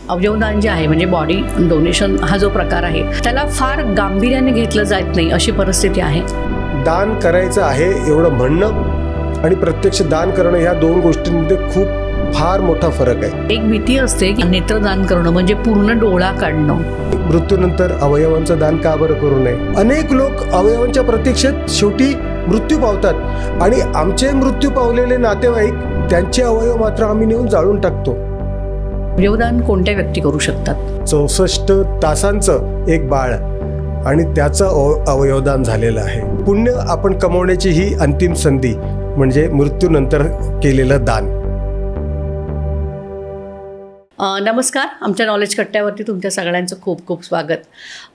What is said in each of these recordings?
अवयवदान जे आहे म्हणजे बॉडी डोनेशन हा जो प्रकार आहे त्याला फार गांभीर्याने घेतलं जात नाही अशी परिस्थिती आहे. दान करायचं आहे एवढं म्हणणं आणि प्रत्यक्ष दान करणं ह्या दोन गोष्टींमध्ये खूप फार मोठा फरक आहे. एक भीती असते की नेत्रदान करणं म्हणजे पूर्ण डोळा काढणं. मृत्यूनंतर अवयवांचं दान का बरं करू नये? अनेक लोक अवयवांच्या प्रतीक्षेत शेवटी मृत्यू पावतात आणि आमचे मृत्यू पावलेले नातेवाईक त्यांचे अवयव मात्र आम्ही नेऊन जाळून टाकतो. अवयवदान कोणत्या व्यक्ती करू शकतात? 64 तासांचं एक बाळ आणि त्याचं अवयवदान झालेलं आहे. पुण्य आपण कमवण्याची ही अंतिम संधी म्हणजे मृत्यूनंतर केलेलं दान. नमस्कार, आमच्या नॉलेज कट्ट्यावरती तुमच्या सगळ्यांचं खूप खूप स्वागत.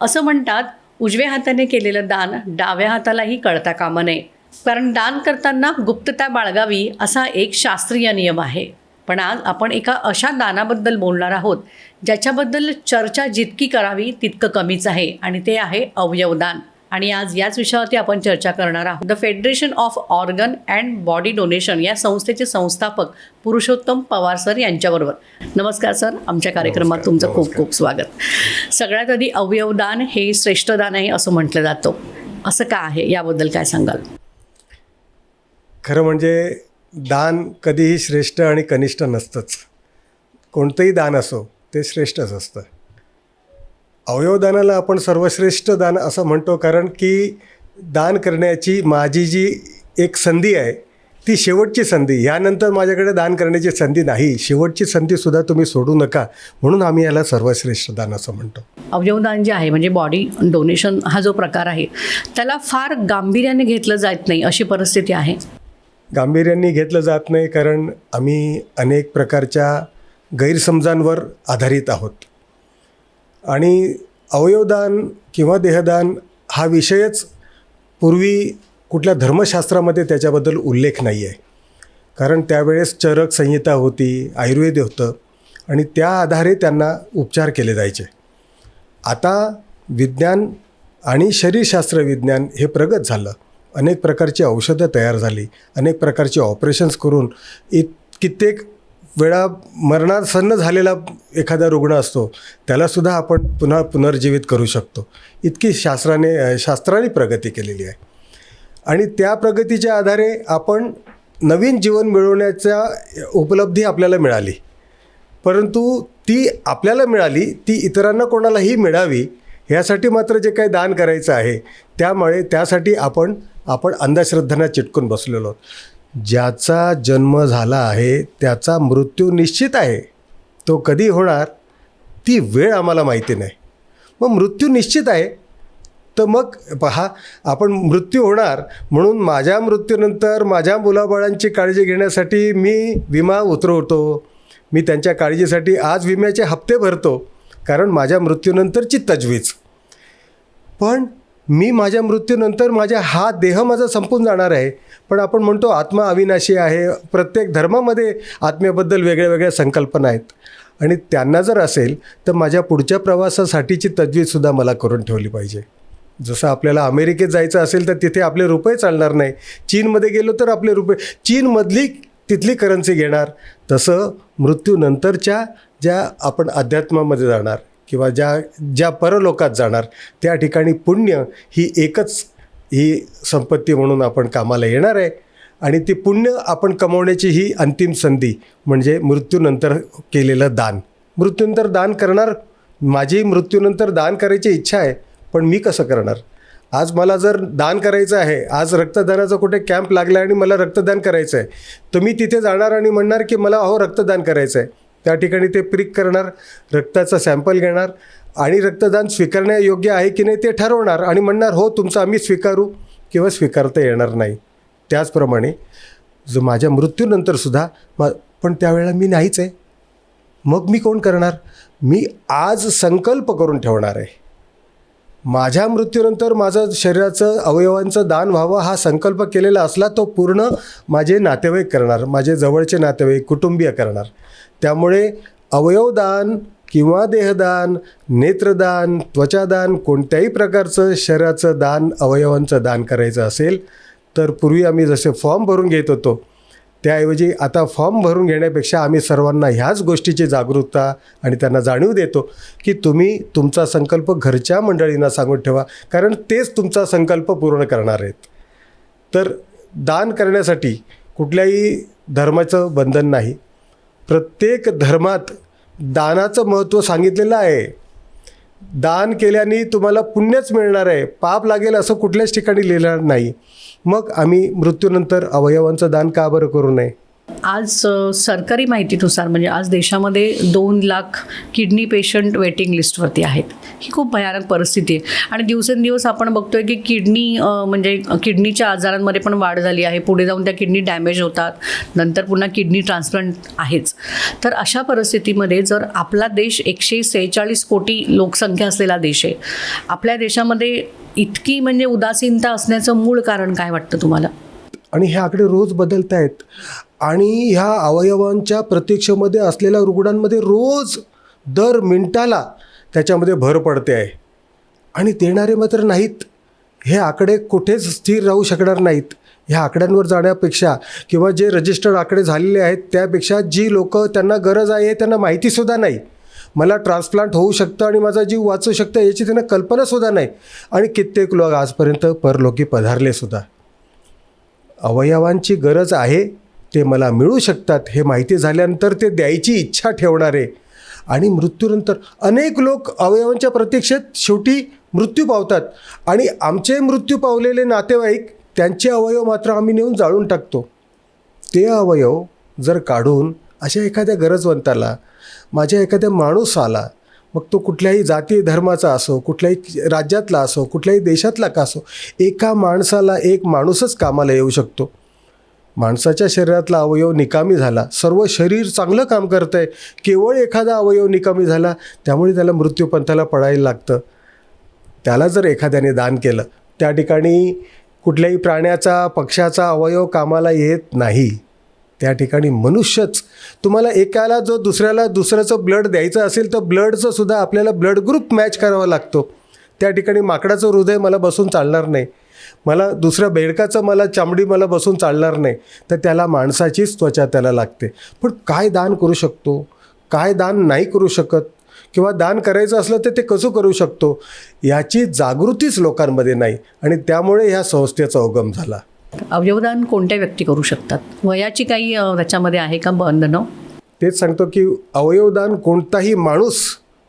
असं म्हणतात उजव्या हाताने केलेलं दान डाव्या हातालाही कळता कामा नये, कारण दान करताना गुप्तता बाळगावी असा एक शास्त्रीय नियम आहे. पण आज आपण एका अशा दानाबद्दल बोलणार आहोत ज्याच्याबद्दल चर्चा जितकी करावी तितकं कमीच आहे आणि ते आहे अवयवदान. आणि आज याच विषयावरती आपण चर्चा करणार आहोत. The federation of organ and body donation या संस्थेचे संस्थापक पुरुषोत्तम पवार सर यांच्याबरोबर. नमस्कार सर, आमच्या कार्यक्रमात तुमचं खूप खूप स्वागत. सगळ्यात आधी अवयवदान हे श्रेष्ठ दान आहे असं म्हटलं जातं, असं का आहे, याबद्दल काय सांगाल? खरं म्हणजे दान कधीही श्रेष्ठ आणि कनिष्ठ नसतंच. कोणतंही दान असो ते श्रेष्ठच असतं. अवयवदानाला आपण सर्वश्रेष्ठ दान असं म्हणतो कारण की दान करण्याची माझी जी एक संधी आहे ती शेवटची संधी. यानंतर माझ्याकडे दान करण्याची संधी नाही, शेवटची संधीसुद्धा तुम्ही सोडू नका, म्हणून आम्ही याला सर्वश्रेष्ठ दान असं म्हणतो. अवयवदान जे आहे म्हणजे बॉडी डोनेशन हा जो प्रकार आहे त्याला फार गांभीर्याने घेतलं जात नाही अशी परिस्थिती आहे. गांभीर्याने घेतलं जात नाही कारण आम्ही अनेक प्रकारच्या गैरसमजांवर आधारित आहोत आणि अवयवदान किंवा देहदान हा विषयच पूर्वी कुठल्या धर्मशास्त्रामध्ये त्याच्याबद्दल उल्लेख नाही आहे. कारण त्यावेळेस चरक संहिता होती, आयुर्वेद होतं आणि त्या आधारे त्यांना उपचार केले जायचे. आता विज्ञान आणि शरीरशास्त्र विज्ञान हे प्रगत झालं, अनेक प्रकारची औषधं तयार झाली, अनेक प्रकारचे ऑपरेशन्स करून कित्येक वेळा मरणासन्न झालेला एखादा रुग्ण असतो त्यालासुद्धा आपण पुन्हा पुनर्जीवित करू शकतो. इतकी शास्त्राने प्रगती केलेली आहे आणि त्या प्रगतीच्या आधारे आपण नवीन जीवन मिळवण्याच्या उपलब्धी आपल्याला मिळाली. परंतु ती आपल्याला मिळाली ती इतरांना कोणालाही मिळावी ह्यासाठी मात्र जे काही दान करायचं आहे त्यासाठी आपण अंधश्रद्धांना चिटकून बसलेलो आहोत. ज्याचा जन्म झाला आहे त्याचा मृत्यू निश्चित आहे. तो कधी होणार ती वेळ आम्हाला माहिती नाही. मग मृत्यू निश्चित आहे तर मग पहा, आपण मृत्यू होणार म्हणून माझ्या मृत्यूनंतर माझ्या मुलाबाळांची काळजी घेण्यासाठी मी विमा उतरवतो, मी त्यांच्या काळजीसाठी आज विम्याचे हप्ते भरतो कारण माझ्या मृत्यूनंतरची तजवीज. पण मी माझ्या मृत्यूनंतर हा देह माझा संपून जाणार आहे. पण आपण म्हणतो आत्मा अविनाशी आहे. प्रत्येक धर्मामध्ये आत्म्याबद्दल वेगळ्या वेगळ्या संकल्पना आहेत आणि त्यांना जर असेल तर माझ्या पुढच्या प्रवासासाठीची तजवीजसुद्धा मला करून ठेवली पाहिजे. जसं आपल्याला अमेरिकेत जायचं असेल तर तिथे आपले रुपये चालणार नाही, चीनमध्ये गेलो तर आपले रुपये, चीनमधली तिथली करन्सी घेणार. तसं मृत्यूनंतरच्या ज्या आपण अध्यात्मामध्ये जाणार किंवा ज्या परलोकात जाणार त्या ठिकाणी पुण्य ही एकच ही संपत्ती म्हणून आपण कामाला येणार आहे आणि ती पुण्य आपण कमवण्याची ही अंतिम संधी म्हणजे मृत्यूनंतर केलेलं दान. मृत्यूनंतर दान करणार, माझी मृत्यूनंतर दान करायची इच्छा आहे पण मी कसं करणार? आज मला जर दान करायचं आहे, आज रक्तदानाचा कुठे कॅम्प लागला आणि मला रक्तदान करायचं आहे तर मी तिथे जाणार आणि म्हणणार की मला रक्तदान करायचं आहे. त्या ठिकाणी ते प्रिक करणार, रक्ताचा सॅम्पल घेणार आणि रक्तदान स्वीकारण्यायोग्य आहे की नाही ते ठरवणार आणि म्हणणार हो तुमचं आम्ही स्वीकारू किंवा स्वीकारता येणार नाही. त्याचप्रमाणे जो माझ्या मृत्यूनंतरसुद्धा पण त्यावेळेला मी नाहीच आहे, मग मी कोण करणार? मी आज संकल्प करून ठेवणार आहे माझ्या मृत्यूनंतर माझं शरीराचं अवयवांचं दान व्हावं हा संकल्प केलेला असला तो पूर्ण माझे नातेवाईक करणार, माझे जवळचे नातेवाईक कुटुंबीय करणार. त्यामुळे अवयवदान किंवा देहदान, नेत्रदान, त्वचादान कोणत्याही प्रकारचं शरीराचं दान, अवयवांचं दान करायचं असेल तर पूर्वी आम्ही जसे फॉर्म भरून घेत होतो त्याऐवजी आता फॉर्म भरून घेण्यापेक्षा आम्ही सर्वांना ह्याच गोष्टीची जागरूकता आणि त्यांना जाणीव देतो की तुम्ही तुमचा संकल्प घरच्या मंडळींना सांगून ठेवा, कारण तेच तुमचा संकल्प पूर्ण करणार आहेत. तर दान करण्यासाठी कुठल्याही धर्माचं बंधन नाही. प्रत्येक धर्मात दानाचं महत्त्व सांगितलेलं आहे. दान केल्याने तुम्हाला पुण्यच मिळणार आहे, पाप लागेल असं कुठल्याच ठिकाणी लिहिलं नाही. मग आम्ही मृत्यूनंतर अवयवांचं दान का बरं करू नये? आज सरकारी माहितीनुसार म्हणजे आज देशामध्ये 2 लाख किडनी पेशंट वेटिंग लिस्टवरती आहेत. ही खूप भयानक परिस्थिती आहे आणि दिवसेंदिवस आपण बघतोय की म्हणजे किडनीच्या आजारांमध्ये पण वाढ झाली आहे. पुढे जाऊन त्या किडनी डॅमेज होतात, नंतर पुन्हा किडनी ट्रान्सप्लांट आहेच. तर अशा परिस्थितीमध्ये जर आपला देश 146 कोटी लोकसंख्या असलेला देश आहे, आपल्या देशामध्ये इतकी म्हणजे उदासीनता असण्याचं मूळ कारण काय वाटतं तुम्हाला? आणि हे आकडे रोज बदलत आहेत आणि ह्या अवयवांच्या प्रतीक्षेमध्ये असलेल्या रुग्णांमध्ये रोज दर मिनिटाला त्याच्यामध्ये भर पडते आहे आणि देणारे मात्र नाहीत. हे आकडे कुठेच स्थिर राहू शकणार नाहीत. ह्या आकड्यांवर जाण्यापेक्षा किंवा जे रजिस्टर्ड आकडे झालेले आहेत त्यापेक्षा जी लोक त्यांना गरज आहे त्यांना माहितीसुद्धा नाही. मला ट्रान्सप्लांट होऊ शकतं आणि माझा जीव वाचू शकतं याची त्यांना कल्पनासुद्धा नाही. आणि कित्येक लोक आजपर्यंत परलोकी पधारलेसुद्धा. अवयवांची गरज आहे, ते मला मिळू शकतात हे माहिती झाल्यानंतर ते द्यायची इच्छा ठेवणारे आणि मृत्यूनंतर अनेक लोक अवयवांच्या प्रतीक्षेत शेवटी मृत्यू पावतात आणि आमचे मृत्यू पावलेले नातेवाईक त्यांचे अवयव मात्र आम्ही नेऊन जाळून टाकतो. ते अवयव जर काढून अशा एखाद्या गरजवंताला, माझ्या एखाद्या माणूस आला, मग तो कुठल्याही जाती धर्माचा असो, कुठल्याही राज्यातला असो, कुठल्याही देशातला का असो, एका माणसाला एक माणूसच कामाला येऊ शकतो. माणसाच्या शरीरातला अवयव निकामी झाला, सर्व शरीर चांगलं काम करतं आहे, केवळ एखादा अवयव निकामी झाला त्यामुळे त्याला मृत्यूपंथाला पडायला लागतं. त्याला जर एखाद्याने दान केलं, त्या ठिकाणी कुठल्याही प्राण्याचा, पक्ष्याचा अवयव कामाला येत नाही. त्या ठिकाणी मनुष्यच. तुम्हाला एकाला जो दुसऱ्याला दुसऱ्याचं ब्लड द्यायचं असेल तर ब्लडचं सुद्धा आपल्याला ब्लड ग्रुप मॅच करावा लागतो. त्या ठिकाणी माकडाचं हृदय मला बसून चालणार नाही, मला दुसऱ्या बेडकाचं मला चामडी मला बसून चालणार नाही, तर त्याला माणसाचीच त्वचा त्याला लागते. पण काय दान करू शकतो, काय दान नाही करू शकत, किंवा दान करायचं असलं तर ते कसं करू शकतो याची जागृतीच लोकांमध्ये नाही आणि त्यामुळे ह्या संस्थेचा उगम झाला. अवयवदान कोणत्या व्यक्ती करू शकतात? वयाची काही त्याच्यामध्ये आहे का बंधनं? तेच सांगतो की अवयवदान कोणताही माणूस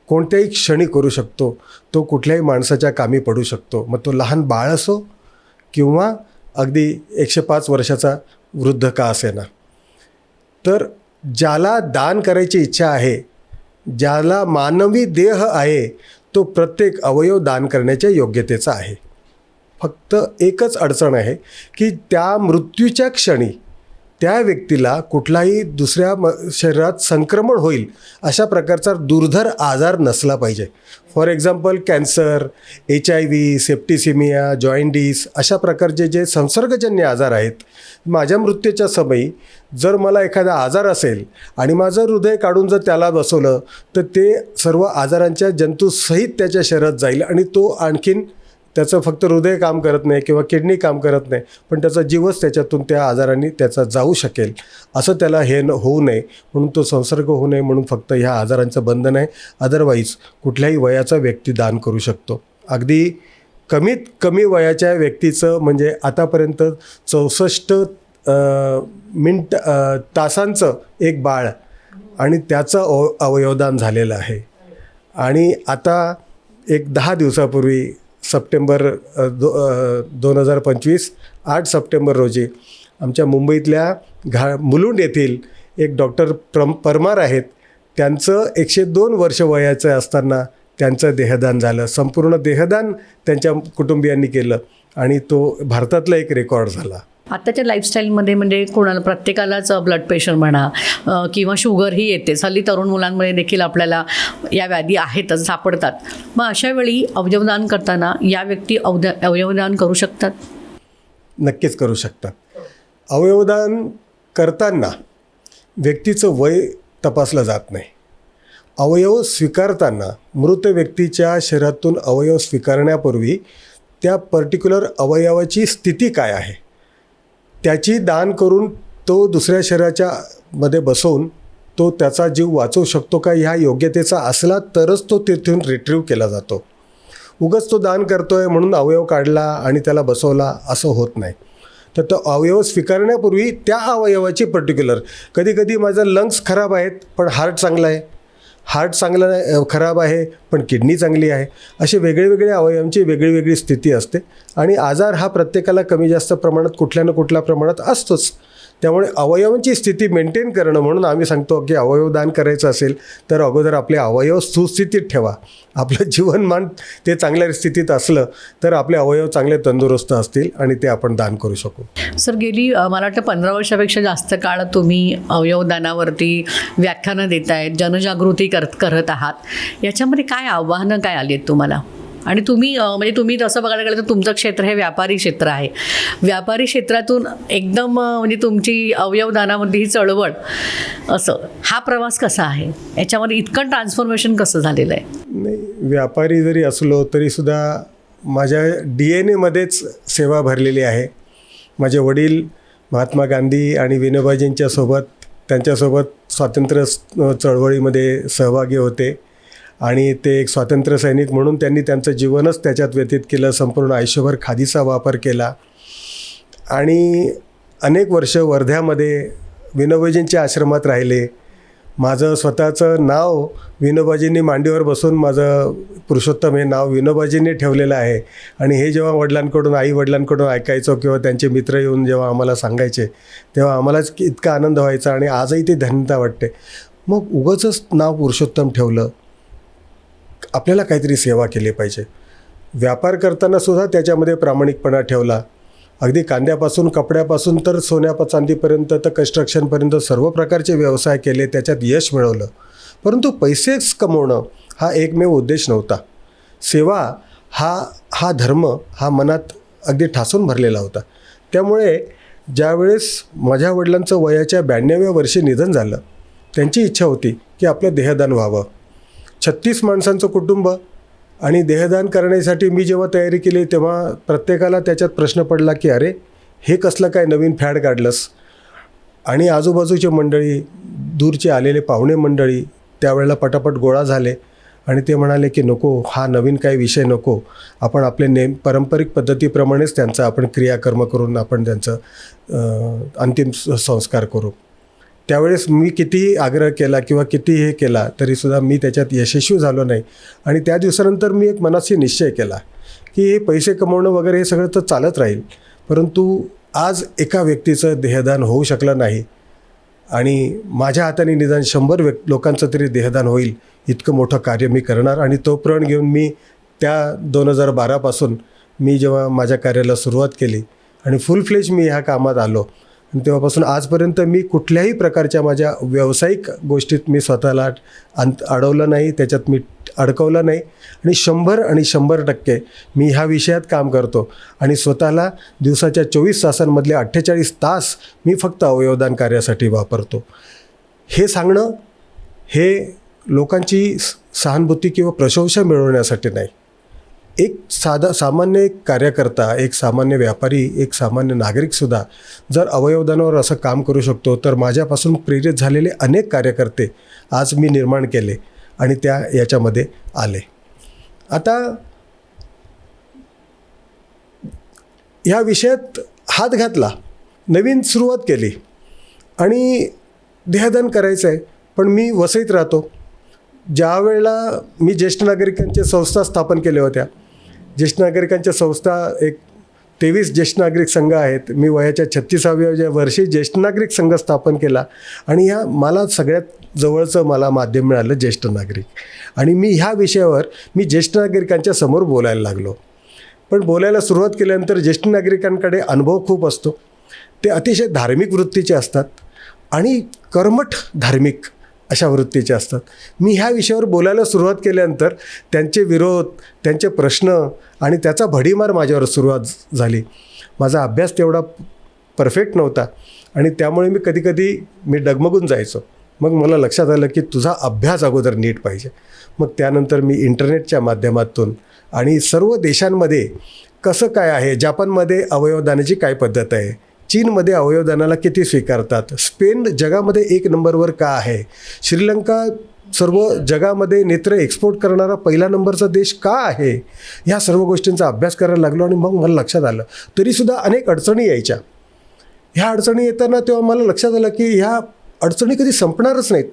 कोणत्याही क्षणी करू शकतो. तो कुठल्याही माणसाच्या कामी पडू शकतो, मग तो लहान बाळ असो किंवा अगदी 105 वर्षाचा वृद्ध का असेना. तर ज्याला दान करायची इच्छा आहे, ज्याला मानवी देह आहे, तो प्रत्येक अवयव दान करण्याच्या योग्यतेचा आहे. फक्त एकच अडचण आहे की त्या मृत्यूच्या क्षणी त्या व्यक्तीला कुठलाही दुसऱ्या शरीरात संक्रमण होईल अशा प्रकारचा दुर्धर आजार नसला पाहिजे. For example cancer, HIV, septicaemia, jaundice अशा प्रकारचे जे संसर्गजन्य आजार आहेत. माझ्या मृत्यूच्या समयी जर मला एखादा आजार असेल आणि माझं हृदय काढून जर त्याला बसवलं तर ते सर्व आजारांच्या जंतूसहित त्याच्या शरीरात जाईल आणि तो आणखीन त्याचं फक्त हृदय काम करत नाही किंवा किडनी काम करत नाही, पण त्याचा जीवच त्याच्यातून त्या आजारांनी त्याचा जाऊ शकेल. असं त्याला हे होऊ नये म्हणून, तो संसर्ग होऊ नये म्हणून फक्त ह्या आजारांचं बंधन आहे. अदरवाईज कुठल्याही वयाचा व्यक्ती दान करू शकतो. अगदी कमीत कमी वयाच्या व्यक्तीचं म्हणजे आतापर्यंत 64 तासांचं एक बाळ आणि त्याचं अवयवदान झालेलं आहे. आणि आता एक 10 दिवसापूर्वी सप्टेंबर 2025 8 सप्टेंबर रोजी आमच्या मुंबईतल्या मुलुंड येथील एक डॉक्टर परमार आहेत, त्यांचं 102 वर्ष वयाचं असताना त्यांचं देहदान झालं. संपूर्ण देहदान त्यांच्या कुटुंबियांनी केलं आणि तो भारतातला एक रेकॉर्ड झाला. आत्ताच्या लाईफस्टाईलमध्ये म्हणजे कोणाला प्रत्येकालाच ब्लड प्रेशर म्हणा किंवा शुगर ही येतेच. हल्ली तरुण मुलांमध्ये देखील आपल्याला या व्याधी आहेतच, सापडतात. मग अशा वेळी अवयवदान करताना या व्यक्ती अवयवदान करू शकतात? नक्कीच करू शकतात. अवयवदान करताना व्यक्तीचं वय तपासलं जात नाही. अवयव स्वीकारताना मृत व्यक्तीच्या शरीरातून अवयव स्वीकारण्यापूर्वी त्या पर्टिक्युलर अवयवाची स्थिती काय आहे त्याची दान करून तो दुसऱ्या शरीराच्या मध्ये बसवून तो त्याचा जीव वाचवू शकतो का ह्या योग्यतेचा असला तरच तो तिथून रिट्रीव्ह केला जातो. उगाच तो दान करतो आहे म्हणून अवयव काढला आणि त्याला बसवला असं होत नाही. तर तो अवयव स्वीकारण्यापूर्वी त्या अवयवाची पर्टिक्युलर, कधी कधी माझं लंग्स खराब आहेत पण हार्ट चांगला आहे, हार्ट चांगलं खराब आहे पण किडनी चांगली आहे, असे वेगळेवेगळे अवयवांची वेगळी स्थिती असते आणि आजार हा प्रत्येकाला कमी जास्त प्रमाणात कुठल्या ना कुठल्या प्रमाणात असतोच. त्यामुळे अवयवांची स्थिती मेंटेन करणं म्हणून आम्ही सांगतो की अवयवदान करायचं असेल तर अगोदर आपले अवयव सुस्थितीत ठेवा. आपलं जीवनमान ते चांगल्या स्थितीत असलं तर आपले अवयव चांगले तंदुरुस्त असतील आणि ते आपण दान करू शकू. सर, गेली मला वाटतं 15 वर्षापेक्षा जास्त काळ तुम्ही अवयवदानावरती व्याख्यानं देत आहेत, जनजागृती करत आहात. याच्यामध्ये काय आव्हानं काय आली आहेत तुम्हाला? आणि तुम्ही तसं बघायला गेलं तर तुमचं क्षेत्र हे व्यापारी क्षेत्र आहे. व्यापारी क्षेत्रातून एकदम म्हणजे तुमची अवयवदानामध्ये ही चळवळ, असं हा प्रवास कसा आहे? याच्यामध्ये इतकं ट्रान्सफॉर्मेशन कसं झालेलं आहे? नाही, व्यापारी जरी असलो तरीसुद्धा माझ्या DNA मध्येच सेवा भरलेली आहे. माझे वडील महात्मा गांधी आणि विनोबाजींच्या त्यांच्यासोबत स्वातंत्र्य चळवळीमध्ये सहभागी होते आणि ते एक स्वातंत्र्य सैनिक म्हणून त्यांनी त्यांचं जीवनच त्याच्यात व्यतीत केलं. संपूर्ण आयुष्यभर खादीचा वापर केला आणि अनेक वर्ष वर्ध्यामध्ये विनोबाजींच्या आश्रमात राहिले. माझं स्वतःचं नाव विनोबाजींनी मांडीवर बसून माझं पुरुषोत्तम हे नाव विनोबाजींनी ठेवलेलं आहे. आणि हे जेव्हा आई वडिलांकडून ऐकायचो किंवा त्यांचे मित्र येऊन जेव्हा आम्हाला सांगायचे तेव्हा आम्हालाच इतका आनंद व्हायचा आणि आजही ती धन्यता वाटते. मग उगाचच नाव पुरुषोत्तम ठेवलं? आपल्याला काहीतरी सेवा केली पाहिजे. व्यापार करतानासुद्धा त्याच्यामध्ये प्रामाणिकपणा ठेवला. अगदी कांद्यापासून कपड्यापासून तर सोन्या चांदीपर्यंत तर कन्स्ट्रक्शनपर्यंत सर्व प्रकारचे व्यवसाय केले, त्याच्यात यश मिळवलं. परंतु पैसेच कमवणं हा एकमेव उद्देश नव्हता. सेवा हा धर्म हा मनात अगदी ठासून भरलेला होता. त्यामुळे ज्यावेळेस माझ्या वडिलांचं वयाच्या 92व्या वर्षी निधन झालं, त्यांची इच्छा होती की आपलं देहदान व्हावं. 36 माणसांचं कुटुंब आणि देहदान करण्यासाठी मी जेव्हा तयारी केली तेव्हा प्रत्येकाला त्याच्यात प्रश्न पडला की अरे हे कसलं काय नवीन फॅड काढलंस? आणि आजूबाजूची मंडळी, दूरचे आलेले पाहुणे मंडळी त्यावेळेला पटापट गोळा झाले आणि ते म्हणाले की नको, हा नवीन काही विषय नको, आपण आपले पारंपरिक पद्धतीप्रमाणेच त्यांचा आपण क्रियाकर्म करून आपण त्यांचं अंतिम संस्कार करू. त्यावेळेस मी कितीही आग्रह केला किंवा किती हे केला तरीसुद्धा मी त्याच्यात यशस्वी झालो नाही. आणि त्या दिवसानंतर मी एक मनाशी निश्चय केला की हे पैसे कमवणं वगैरे हे सगळं तर चालत राहील, परंतु आज एका व्यक्तीचं देहदान होऊ शकलं नाही आणि माझ्या हाताने निदान 100 लोकांचं तरी देहदान होईल इतकं मोठं कार्य मी करणार. आणि तो प्रण घेऊन मी त्या 2012पासून मी जेव्हा माझ्या कार्याला सुरुवात केली आणि फुल फ्लेज मी ह्या कामात आलो आणि तेव्हापासून आजपर्यंत मी कुठल्याही प्रकारच्या माझ्या व्यावसायिक गोष्टीत मी स्वतःला अडवलं नाही, त्याच्यात मी अडकवलं नाही. आणि 100% मी ह्या विषयात काम करतो आणि स्वतःला दिवसाच्या 24 तासांमधले 48 तास मी फक्त अवयवदान कार्यासाठी वापरतो. हे सांगणं हे लोकांची सहानुभूती किंवा प्रशंसा मिळवण्यासाठी नाही. एक सामान्य कार्यकर्ता, एक सामान्य व्यापारी, एक सामान्य नागरिकसुद्धा जर अवयवदानावर असं काम करू शकतो तर माझ्यापासून प्रेरित झालेले अनेक कार्यकर्ते आज मी निर्माण केले आणि त्या याच्यामध्ये आले. आता ह्या विषयात हात घातला, नवीन सुरुवात केली आणि देहदान करायचं आहे. पण मी वसईत राहतो. ज्या वेळेला मी ज्येष्ठ नागरिकांच्या संस्था स्थापन केल्या होत्या, ज्येष्ठ नागरिकांच्या संस्था एक 23 ज्येष्ठ नागरिक संघ आहेत. मी वयाच्या 36व्या वर्षी ज्येष्ठ नागरिक संघ स्थापन केला आणि मला सगळ्यात जवळचं माध्यम मिळालं ज्येष्ठ नागरिक. आणि मी ह्या विषयावर ज्येष्ठ नागरिकांच्या समोर बोलायला लागलो. पण बोलायला सुरुवात केल्यानंतर ज्येष्ठ नागरिकांकडे अनुभव खूप असतो. ते अतिशय धार्मिक वृत्तीचे असतात आणि कर्मठ धार्मिक अशा वृत्तीचे असतात. मी ह्या विषयावर बोलायला सुरुवात केल्यानंतर त्यांचे विरोध, त्यांचे प्रश्न आणि त्याचा भडीमार माझ्यावर सुरुवात झाली. माझा अभ्यास तेवढा परफेक्ट नव्हता आणि त्यामुळे मी कधीकधी डगमगून जायचो. मग मला लक्षात आलं की तुझा अभ्यास अगोदर नीट पाहिजे. मग त्यानंतर मी इंटरनेटच्या माध्यमातून आणि सर्व देशांमध्ये कसं काय आहे, जापानमध्ये अवयवदानाची काय पद्धत आहे, चीनमध्ये अवयवदानाला किती स्वीकारतात, स्पेन जगामध्ये 1 नंबरवर का आहे, श्रीलंका सर्व जगामध्ये नेत्र एक्सपोर्ट करणारा पहिला नंबरचा देश का आहे, ह्या सर्व गोष्टींचा अभ्यास करायला लागलो. आणि मग मला लक्षात आलं तरीसुद्धा अनेक अडचणी यायच्या. ह्या अडचणी येताना तेव्हा मला लक्षात आलं की ह्या अडचणी कधी संपणारच नाहीत,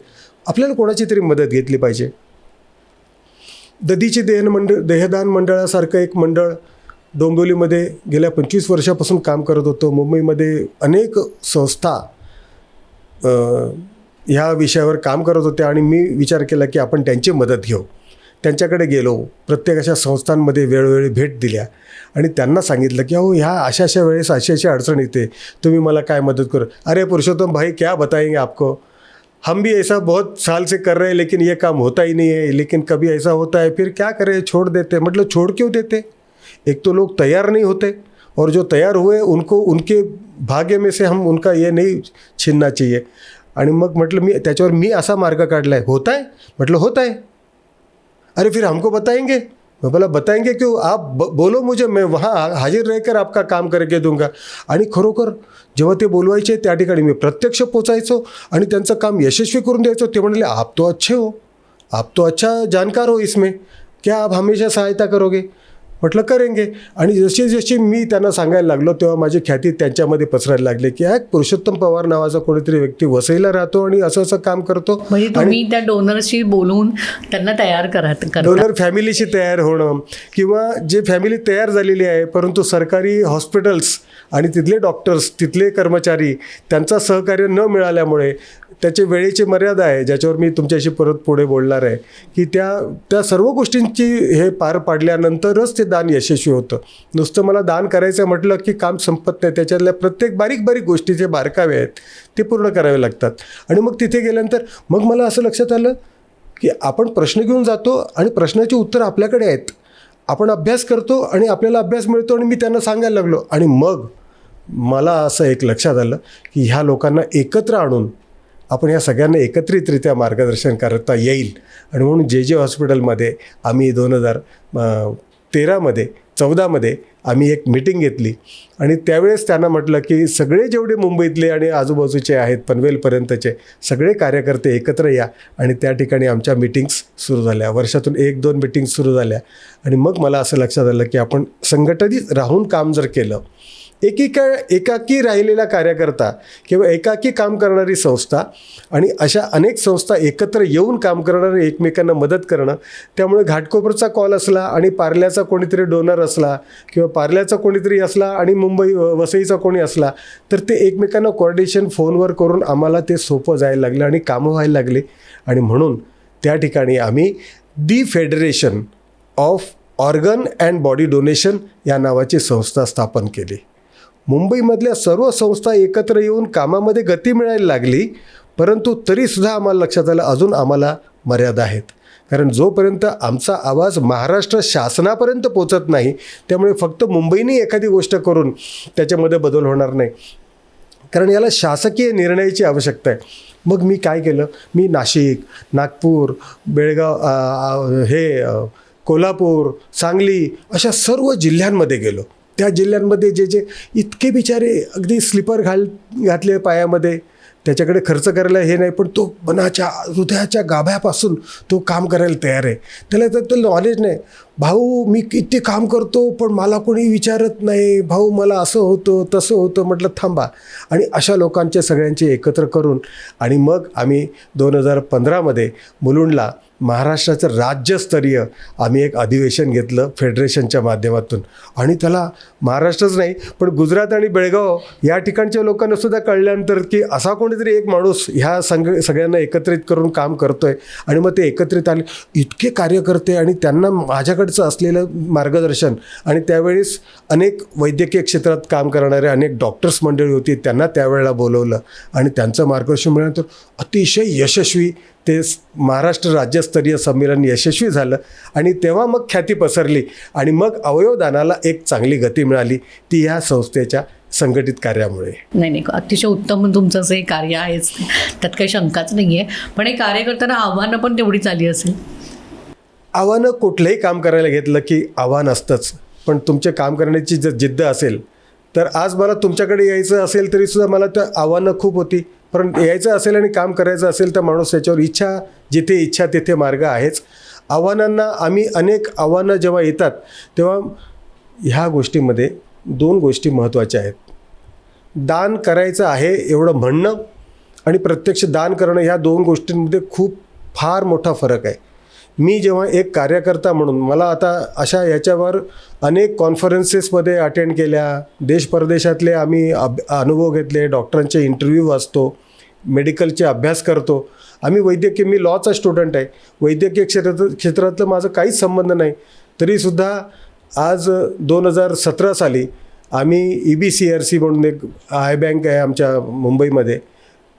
आपल्याला कोणाची तरी मदत घेतली पाहिजे. दधीची देहदान मंडळासारखं एक मंडळ डोंबिवलीमध्ये गेल्या 25 वर्षापासून काम करत होतं. मुंबईमध्ये अनेक संस्था ह्या विषयावर काम करत होत्या आणि मी विचार केला की आपण त्यांची मदत घेऊ. त्यांच्याकडे गेलो, प्रत्येक अशा संस्थांमध्ये वेळोवेळी भेट दिल्या आणि त्यांना सांगितलं की अहो ह्या अशा अशा वेळेस अशी अशी अडचण येते, तुम्ही मला काय मदत करू. अरे पुरुषोत्तम भाई क्या बताएंगे आपको, हम भी ऐसा बहुत साल से कर रहे हैं लेकिन ये काम होता ही नहीं है, लेकिन कभी ऐसा होता है फिर क्या करें, छोड़ देते. मतलब छोड़ क्यों देते, एक तो लोग तैयार नहीं होते और जो तैयार हुए उनको उनके भाग्य में से हम उनका ये नहीं छीनना चाहिए. आणि मग म्हटलं त्याच्यावर मी असा मार्ग काढला आहे, होता है, म्हटलं होता है. अरे फिर हमको बताएंगे, मैं बोला बताएंगे क्यों, आप बोलो मुझे, मैं वहाँ हाजिर रहकर आपका काम करके दूंगा. आणि खरोखर जेव्हा ते बोलवायचे त्या ठिकाणी मी प्रत्यक्ष पोचायचो आणि त्यांचं काम यशस्वी करून द्यायचो. ते म्हणाले आप तो अच्छे हो, आप तो अच्छा जानकार हो इसमें, क्या आप हमेशा सहायता करोगे. म्हटलं करेंगे. आणि जशी जशी मी त्यांना सांगायला लागलो तेव्हा माझी ख्याती त्यांच्यामध्ये पसरायला लागली की पुरुषोत्तम पवार नावाचा कोणीतरी व्यक्ती वसईला राहतो आणि असं असं काम करतो. म्हणजे तुम्ही त्या डोनरशी बोलून त्यांना तयार करता. डोनर फॅमिलीशी तयार होणं किंवा जे फॅमिली तयार झालेली आहे परंतु सरकारी हॉस्पिटल्स आणि तिथले डॉक्टर्स, तिथले कर्मचारी त्यांचा सहकार्य न मिळाल्यामुळे त्याचे वेळेची मर्यादा आहे, ज्याच्यावर मी तुमच्याशी परत पुढे बोलणार आहे की त्या सर्व गोष्टींची हे पार पाडल्यानंतरच ते दान यशस्वी होतं. नुसतं मला दान करायचं म्हटलं की काम संपत नाही, त्याच्यातल्या प्रत्येक बारीक बारीक गोष्टी जे बारकावे आहेत ते पूर्ण करावे लागतात. आणि मग तिथे गेल्यानंतर मग मला असं लक्षात आलं की आपण प्रश्न घेऊन जातो आणि प्रश्नाची उत्तरं आपल्याकडे आहेत, आपण अभ्यास करतो आणि आपल्याला अभ्यास मिळतो. आणि मी त्यांना सांगायला लागलो आणि मग मला असं एक लक्षात आलं की ह्या लोकांना एकत्र आणून आपण ह्या सगळ्यांना एकत्रितरित्या मार्गदर्शन करता येईल. आणि म्हणून जे हॉस्पिटलमध्ये आम्ही 2014मध्ये आम्ही एक मीटिंग घेतली आणि त्यावेळेस त्यांना म्हटलं की सगळे जेवढे मुंबईतले आणि आजूबाजूचे आहेत पनवेलपर्यंतचे सगळे कार्यकर्ते एकत्र या. आणि त्या ठिकाणी आमच्या मीटिंग्स सुरू झाल्या, वर्षातून 1-2 मीटिंग्स सुरू झाल्या. आणि मग मला असं लक्षात आलं की आपण संघटित राहून काम जर केलं, एकाकी राहिलेला कार्यकर्ता किंवा एकाकी काम करणारी संस्था आणि अशा अनेक संस्था एकत्र येऊन काम करणारे, एकमेकांना मदत करणं. त्यामुळे घाटकोपरचा कॉल असला आणि पार्ल्याचा कोणीतरी डोनर असला किंवा पार्ल्याचा कोणीतरी असला आणि मुंबई वसईचा कोणी असला तर ते एकमेकांना कोऑर्डिनेशन फोनवर करून आम्हाला ते सोपं जायला लागलं आणि कामं व्हायला लागले. आणि म्हणून त्या ठिकाणी आम्ही the federation of organ and body donation या नावाची संस्था स्थापन केली. मुंबईमधल्या सर्व संस्था एकत्र येऊन कामामध्ये गती मिळायला लागली, परंतु तरीसुद्धा आम्हाला लक्षात आलं अजून आम्हाला मर्यादा आहेत. कारण जोपर्यंत आमचा आवाज महाराष्ट्र शासनापर्यंत पोचत नाही, त्यामुळे फक्त मुंबईने एखादी गोष्ट करून त्याच्यामध्ये बदल होणार नाही, कारण याला शासकीय निर्णयाची आवश्यकता आहे. मग मी काय केलं, मी नाशिक, नागपूर, बेळगाव, कोल्हापूर, सांगली अशा सर्व जिल्ह्यांमध्ये गेलो. त्या जिल्ह्यांमध्ये जे इतके बिचारे अगदी स्लीपर घातले पायामध्ये, त्याच्याकडे खर्च करायला हे नाही, पण तो मनाच्या हृदयाच्या गाभ्यापासून तो काम करायला तयार आहे. त्याला तर नॉलेज नाही, भाऊ मी किती काम करतो पण मला कोणी विचारत नाही, भाऊ मला असं होतं तसं होतं. म्हटलं थांबा. आणि अशा लोकांचे सगळ्यांचे एकत्र करून आणि मग आम्ही 2015मध्ये मुलुंडला महाराष्ट्राचं राज्यस्तरीय आम्ही एक अधिवेशन घेतलं फेडरेशनच्या माध्यमातून. आणि त्याला महाराष्ट्रच नाही पण गुजरात आणि बेळगाव या ठिकाणच्या लोकांनासुद्धा कळल्यानंतर की असा कोणीतरी एक माणूस ह्या सगळ्यांना एकत्रित करून काम करतो आहे. आणि मग ते एकत्रित आले इतके कार्यकर्ते आणि त्यांना माझ्याकडचं असलेलं मार्गदर्शन. आणि त्यावेळेस अनेक वैद्यकीय क्षेत्रात काम करणारे अनेक डॉक्टर्स मंडळी होती, त्यांना त्यावेळेला बोलवलं आणि त्यांचं मार्गदर्शन मिळाल्यानंतर अतिशय यशस्वी ते महाराष्ट्र राज्यस्तरीय संमेलन यशस्वी झालं. आणि तेव्हा मग ख्याती पसरली आणि मग अवयवदानाला एक चांगली गती मिळाली, ती ह्या संस्थेच्या संघटित कार्यामुळे. नाही, अतिशय उत्तम तुमचं जे कार्य आहे त्यात काही शंकाच नाही आहे. पण हे कार्य करताना आव्हानं पण तेवढीच आली असेल. आव्हानं कुठलंही काम करायला घेतलं की आव्हान असतंच, पण तुमचे काम करण्याची जर जिद्द असेल तर आज मला तुमच्याकडे यायचं असेल तरीसुद्धा मला त्या आव्हानं खूप होती. पण यायचं असेल आणि काम करायचं असेल तर माणूस त्याच्यावर जिथे इच्छा तिथे मार्ग आहेच. आव्हानांना अनेक आव्हानं जेव्हा येतात तेव्हा ह्या गोष्टीमध्ये 2 गोष्टी महत्त्वाच्या आहेत. दान करायचं आहे एवढं म्हणणं आणि प्रत्यक्ष दान करणं, ह्या 2 गोष्टींमध्ये फार मोठा फरक आहे. मी जेव्हा एक कार्यकर्ता म्हणून मला आता अशा याच्यावर अनेक कॉन्फरन्सेसमध्ये अटेंड केल्या, देश परदेशातले आम्ही अनुभव घेतले, डॉक्टरांचे इंटरव्ह्यू वाचतो, मेडिकलचे अभ्यास करतो. मी लॉचा स्टुडंट आहे, वैद्यकीय क्षेत्रातलं माझं काहीच संबंध नाही. तरीसुद्धा आज 2017 साली आम्ही EBCRC म्हणून एक आय बँक आहे आमच्या मुंबईमध्ये,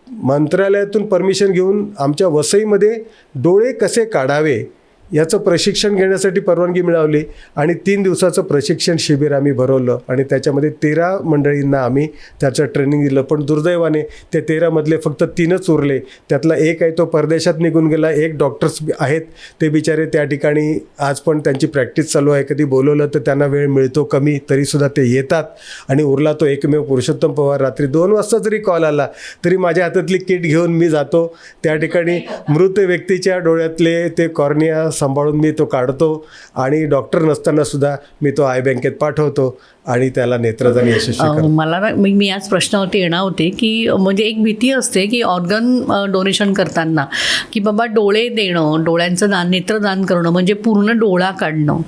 मंत्रालयातून परमिशन घेऊन आमच्या वसईमध्ये डोळे कसे काढावे याचं प्रशिक्षण घेण्यासाठी परवानगी मिळवली आणि 3 दिवसाचं प्रशिक्षण शिबिर आम्ही भरवलं आणि त्याच्यामध्ये 13 मंडळींना आम्ही त्याचं ट्रेनिंग दिलं. पण दुर्दैवाने ते 13मधले फक्त 3च उरले. त्यातला एक आहे तो परदेशात निघून गेला. एक डॉक्टर्स आहेत ते बिचारे त्या ठिकाणी आज पण त्यांची प्रॅक्टिस चालू आहे. कधी बोलवलं तर त्यांना वेळ मिळतो कमी, तरीसुद्धा ते येतात. आणि उरला तो एकमेव पुरुषोत्तम पवार. रात्री 2 वाजता जरी कॉल आला तरी माझ्या हातातली किट घेऊन मी जातो. त्या ठिकाणी मृत व्यक्तीच्या डोळ्यातले ते कॉर्निया सांभाळून मी तो काढतो आणि डॉक्टर नसताना सुद्धा मी तो आय बँकेत पाठवतो आणि त्याला नेत्रदान यशस्वी करतो. मला ना मी याच प्रश्नावरती येणार होते की म्हणजे एक भीती असते की ऑर्गन डोनेशन करताना की बाबा डोळे देणं, डोळ्यांचं दान, नेत्रदान करणं म्हणजे पूर्ण डोळा काढणं.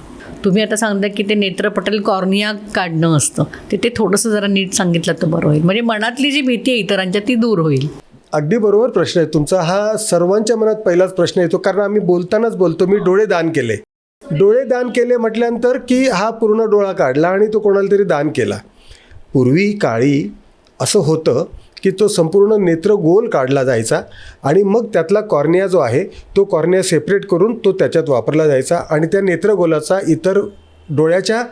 तुम्ही आता सांगता की ते नेत्रपटल कॉर्निया काढणं असतं, ते थोडंसं जरा नीट सांगितलं तर बरं होईल. म्हणजे मनातली जी भीती आहे इतरांच्या ती दूर होईल. अगदी बरोबर प्रश्न आहे तुमचा. हा सर्वांच्या मनात पहिलाच प्रश्न येतो, कारण आम्ही बोलतानाच बोलतो मी डोळे दान केले. डोळे दान केले म्हटल्यानंतर की हा पूर्ण डोळा काढला आणि तो कोणाला तरी दान केला. पूर्वी काळी असं होतं की तो संपूर्ण नेत्र गोल काढला जायचा आणि मग त्यातला कॉर्निया जो आहे तो कॉर्निया सेपरेट करून तो त्याच्यात वापरला जायचा आणि त्या नेत्रगोलाचा इतर डोळ्याच्या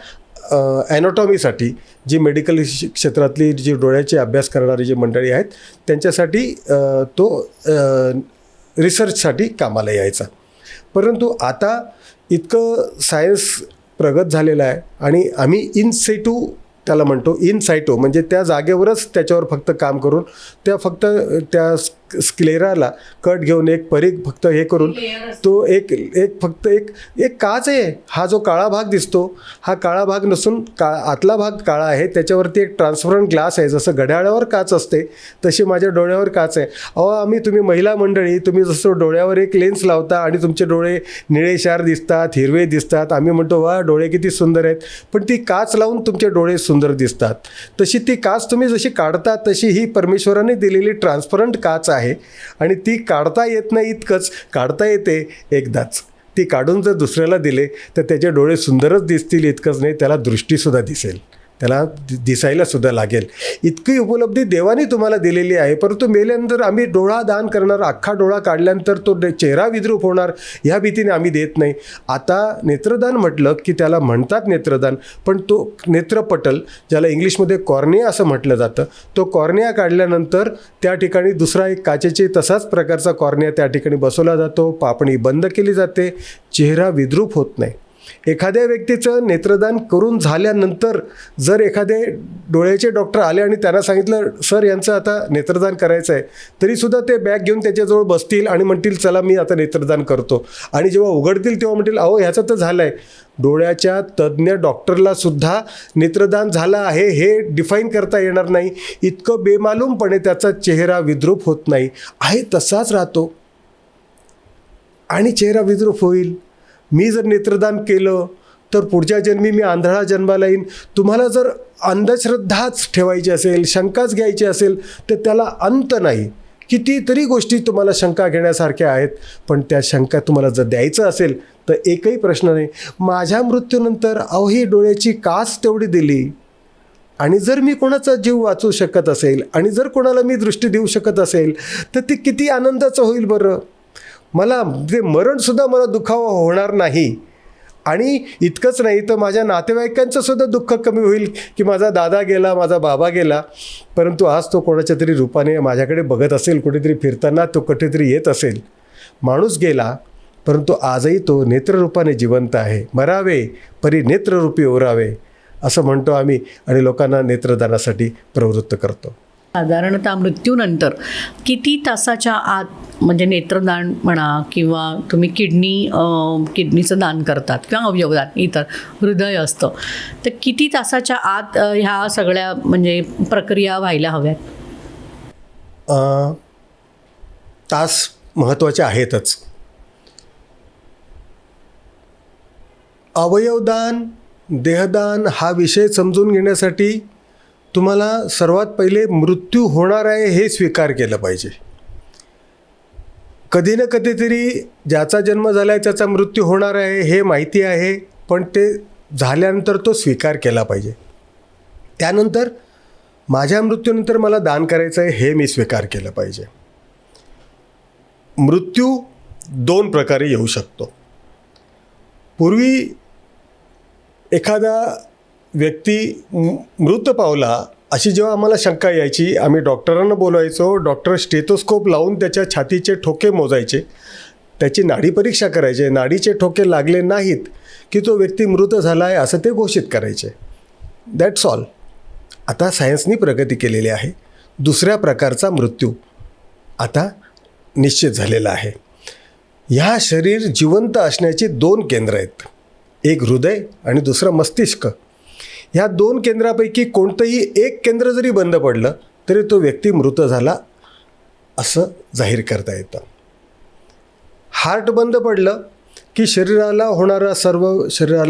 ॲनाटॉमीसाठी जी मेडिकल क्षेत्रातली जी डोळ्याचे अभ्यास करणारी जी मंडळी आहेत त्यांच्यासाठी तो रिसर्चसाठी कामाला यायचा. परंतु आता इतकं सायन्स प्रगत झालेलं आहे आणि आम्ही इन सिटू त्याला म्हणतो, इन सायटो म्हणजे त्या जागेवरच त्याच्यावर फक्त काम करून फक्त त्या स्क्लेराला कट घेऊन एक परीघ फक्त हे करून तो फक्त एक काच आहे. हा जो काळा भाग दिसतो हा काळा भाग नसून आतला भाग काळा आहे. त्याच्यावरती एक ट्रान्सपरंट ग्लास आहे. जसं घड्याळावर काच असते तशी माझ्या डोळ्यावर काच आहे. तुम्ही महिला मंडळी तुम्ही जसं डोळ्यावर एक लेन्स लावता आणि तुमचे डोळे निळेशार दिसतात, हिरवे दिसतात. आम्ही म्हणतो वा डोळे किती सुंदर आहेत. पण ती काच लावून तुमचे डोळे सुंदर दिसतात. तशी ती काच तुम्ही जशी काढता तशी ही परमेश्वराने दिलेली ट्रान्सपरंट काच आहे आणि ती काढता येत नाही. इतकंच काढता येते एकदाच. ती काढून जर दुसऱ्याला दिले तर त्याचे डोळे सुंदरच दिसतील इतकंच नाही, त्याला दृष्टीसुद्धा दिसेल, त्याला दिसायला सुद्धा लागेल. इतकी उपलब्धी देवाने तुम्हाला दिलेली आहे. परंतु मेल्यानंतर आम्ही डोळा दान करणार, अख्खा डोळा काढल्यानंतर तो चेहरा विद्रूप होणार ह्या भीतीने आम्ही देत नाही. आता नेत्रदान म्हटलं की त्याला म्हणतात नेत्रदान, पण तो नेत्रपटल ज्याला इंग्लिशमध्ये कॉर्निया असं म्हटलं जातं, तो कॉर्निया काढल्यानंतर त्या ठिकाणी दुसरा एक काचेचे तसाच प्रकारचा कॉर्निया त्या ठिकाणी बसवला जातो. पापणी बंद केली जाते, चेहरा विद्रूप होत नाही. एखाद्या व्यक्तीचं नेत्रदान करून झाल्यानंतर जर एखादे डोळ्याचे डॉक्टर आले आणि त्यांना सांगितलं सर यांचं आता नेत्रदान करायचं आहे, तरीसुद्धा ते बॅग घेऊन त्याच्याजवळ बसतील आणि म्हणतील चला मी आता नेत्रदान करतो. आणि जेव्हा उघडतील तेव्हा म्हणतील अहो ह्याचं तर झालं आहे. डोळ्याच्या तज्ज्ञ डॉक्टरलासुद्धा नेत्रदान झालं आहे हे डिफाईन करता येणार नाही. इतकं बेमालूमपणे त्याचा चेहरा विद्रूप होत नाही, आहे तसाच राहतो आणि चेहरा विद्रूप होईल. मी जर नेत्रदान केलं तर पुढच्या जन्मी मी आंधळा जन्माला येईन. तुम्हाला जर अंधश्रद्धाच ठेवायची असेल, शंकाच घ्यायची असेल तर त्याला अंत नाही. कितीतरी गोष्टी तुम्हाला शंका घेण्यासारख्या आहेत, पण त्या शंका तुम्हाला जर द्यायचं असेल तर एकही प्रश्न नाही. माझ्या मृत्यूनंतर ही डोळ्याची काच तेवढी दिली आणि जर मी कोणाचा जीव वाचवू शकत असेल आणि जर कोणाला मी दृष्टी देऊ शकत असेल तर ते किती आनंदाचं होईल बरं. मला ते मरणसुद्धा मला दुखावं होणार नाही. आणि इतकंच नाही तर माझ्या नातेवाईकांचं सुद्धा दुःख कमी होईल की माझा दादा गेला, माझा बाबा गेला, परंतु आज तो कोणाच्या तरी रूपाने माझ्याकडे बघत असेल, कुठेतरी फिरताना तो कुठेतरी येत असेल. माणूस गेला परंतु आजही तो नेत्ररूपाने जिवंत आहे. मरावे परी नेत्ररूपी ओरावे असं म्हणतो आम्ही आणि लोकांना नेत्रदानासाठी प्रवृत्त करतो. साधारणतः मृत्यूनंतर किती तासाच्या आत म्हणजे नेत्रदान म्हणा किंवा तुम्ही किडनीचं दान करतात किंवा अवयवदान इतर हृदय असतं, तर किती तासाच्या आत ह्या सगळ्या म्हणजे प्रक्रिया व्हायला हव्यात? तास महत्त्वाचे आहेतच. अवयवदान, देहदान हा विषय समजून घेण्यासाठी तुम्हाला सर्वात पहिले मृत्यू होणार आहे हे स्वीकार केलं पाहिजे. कधी ना कधीतरी ज्याचा जन्म झाला आहे त्याचा मृत्यू होणार आहे हे माहिती आहे, पण ते झाल्यानंतर तो स्वीकार केला पाहिजे. त्यानंतर माझ्या मृत्यूनंतर मला दान करायचं आहे हे मी स्वीकार केलं पाहिजे. मृत्यू 2 प्रकारे येऊ शकतो. पूर्वी एखादा व्यक्ती मृत पावला अशी जेव्हा आम्हाला शंका यायची, आम्ही डॉक्टरांना बोलवायचो. डॉक्टर स्टेथोस्कोप लावून त्याच्या छातीचे ठोके मोजायचे, त्याची नाडी परीक्षा करायचे. नाडीचे ठोके लागले नाहीत की तो व्यक्ती मृत झाला आहे असं ते घोषित करायचे. That's all. आता सायन्सनी प्रगती केलेली आहे. दुसऱ्या प्रकारचा मृत्यू आता निश्चित झालेला आहे. ह्या शरीर जिवंत असण्याची 2 केंद्र आहेत, एक हृदय आणि दुसरं मस्तिष्क. ह्या 2 केंद्रापैकी कोणतंही एक केंद्र जरी बंद पडलं तरी तो व्यक्ती मृत झाला असं जाहीर करता येतं. हार्ट बंद पडलं की शरीराला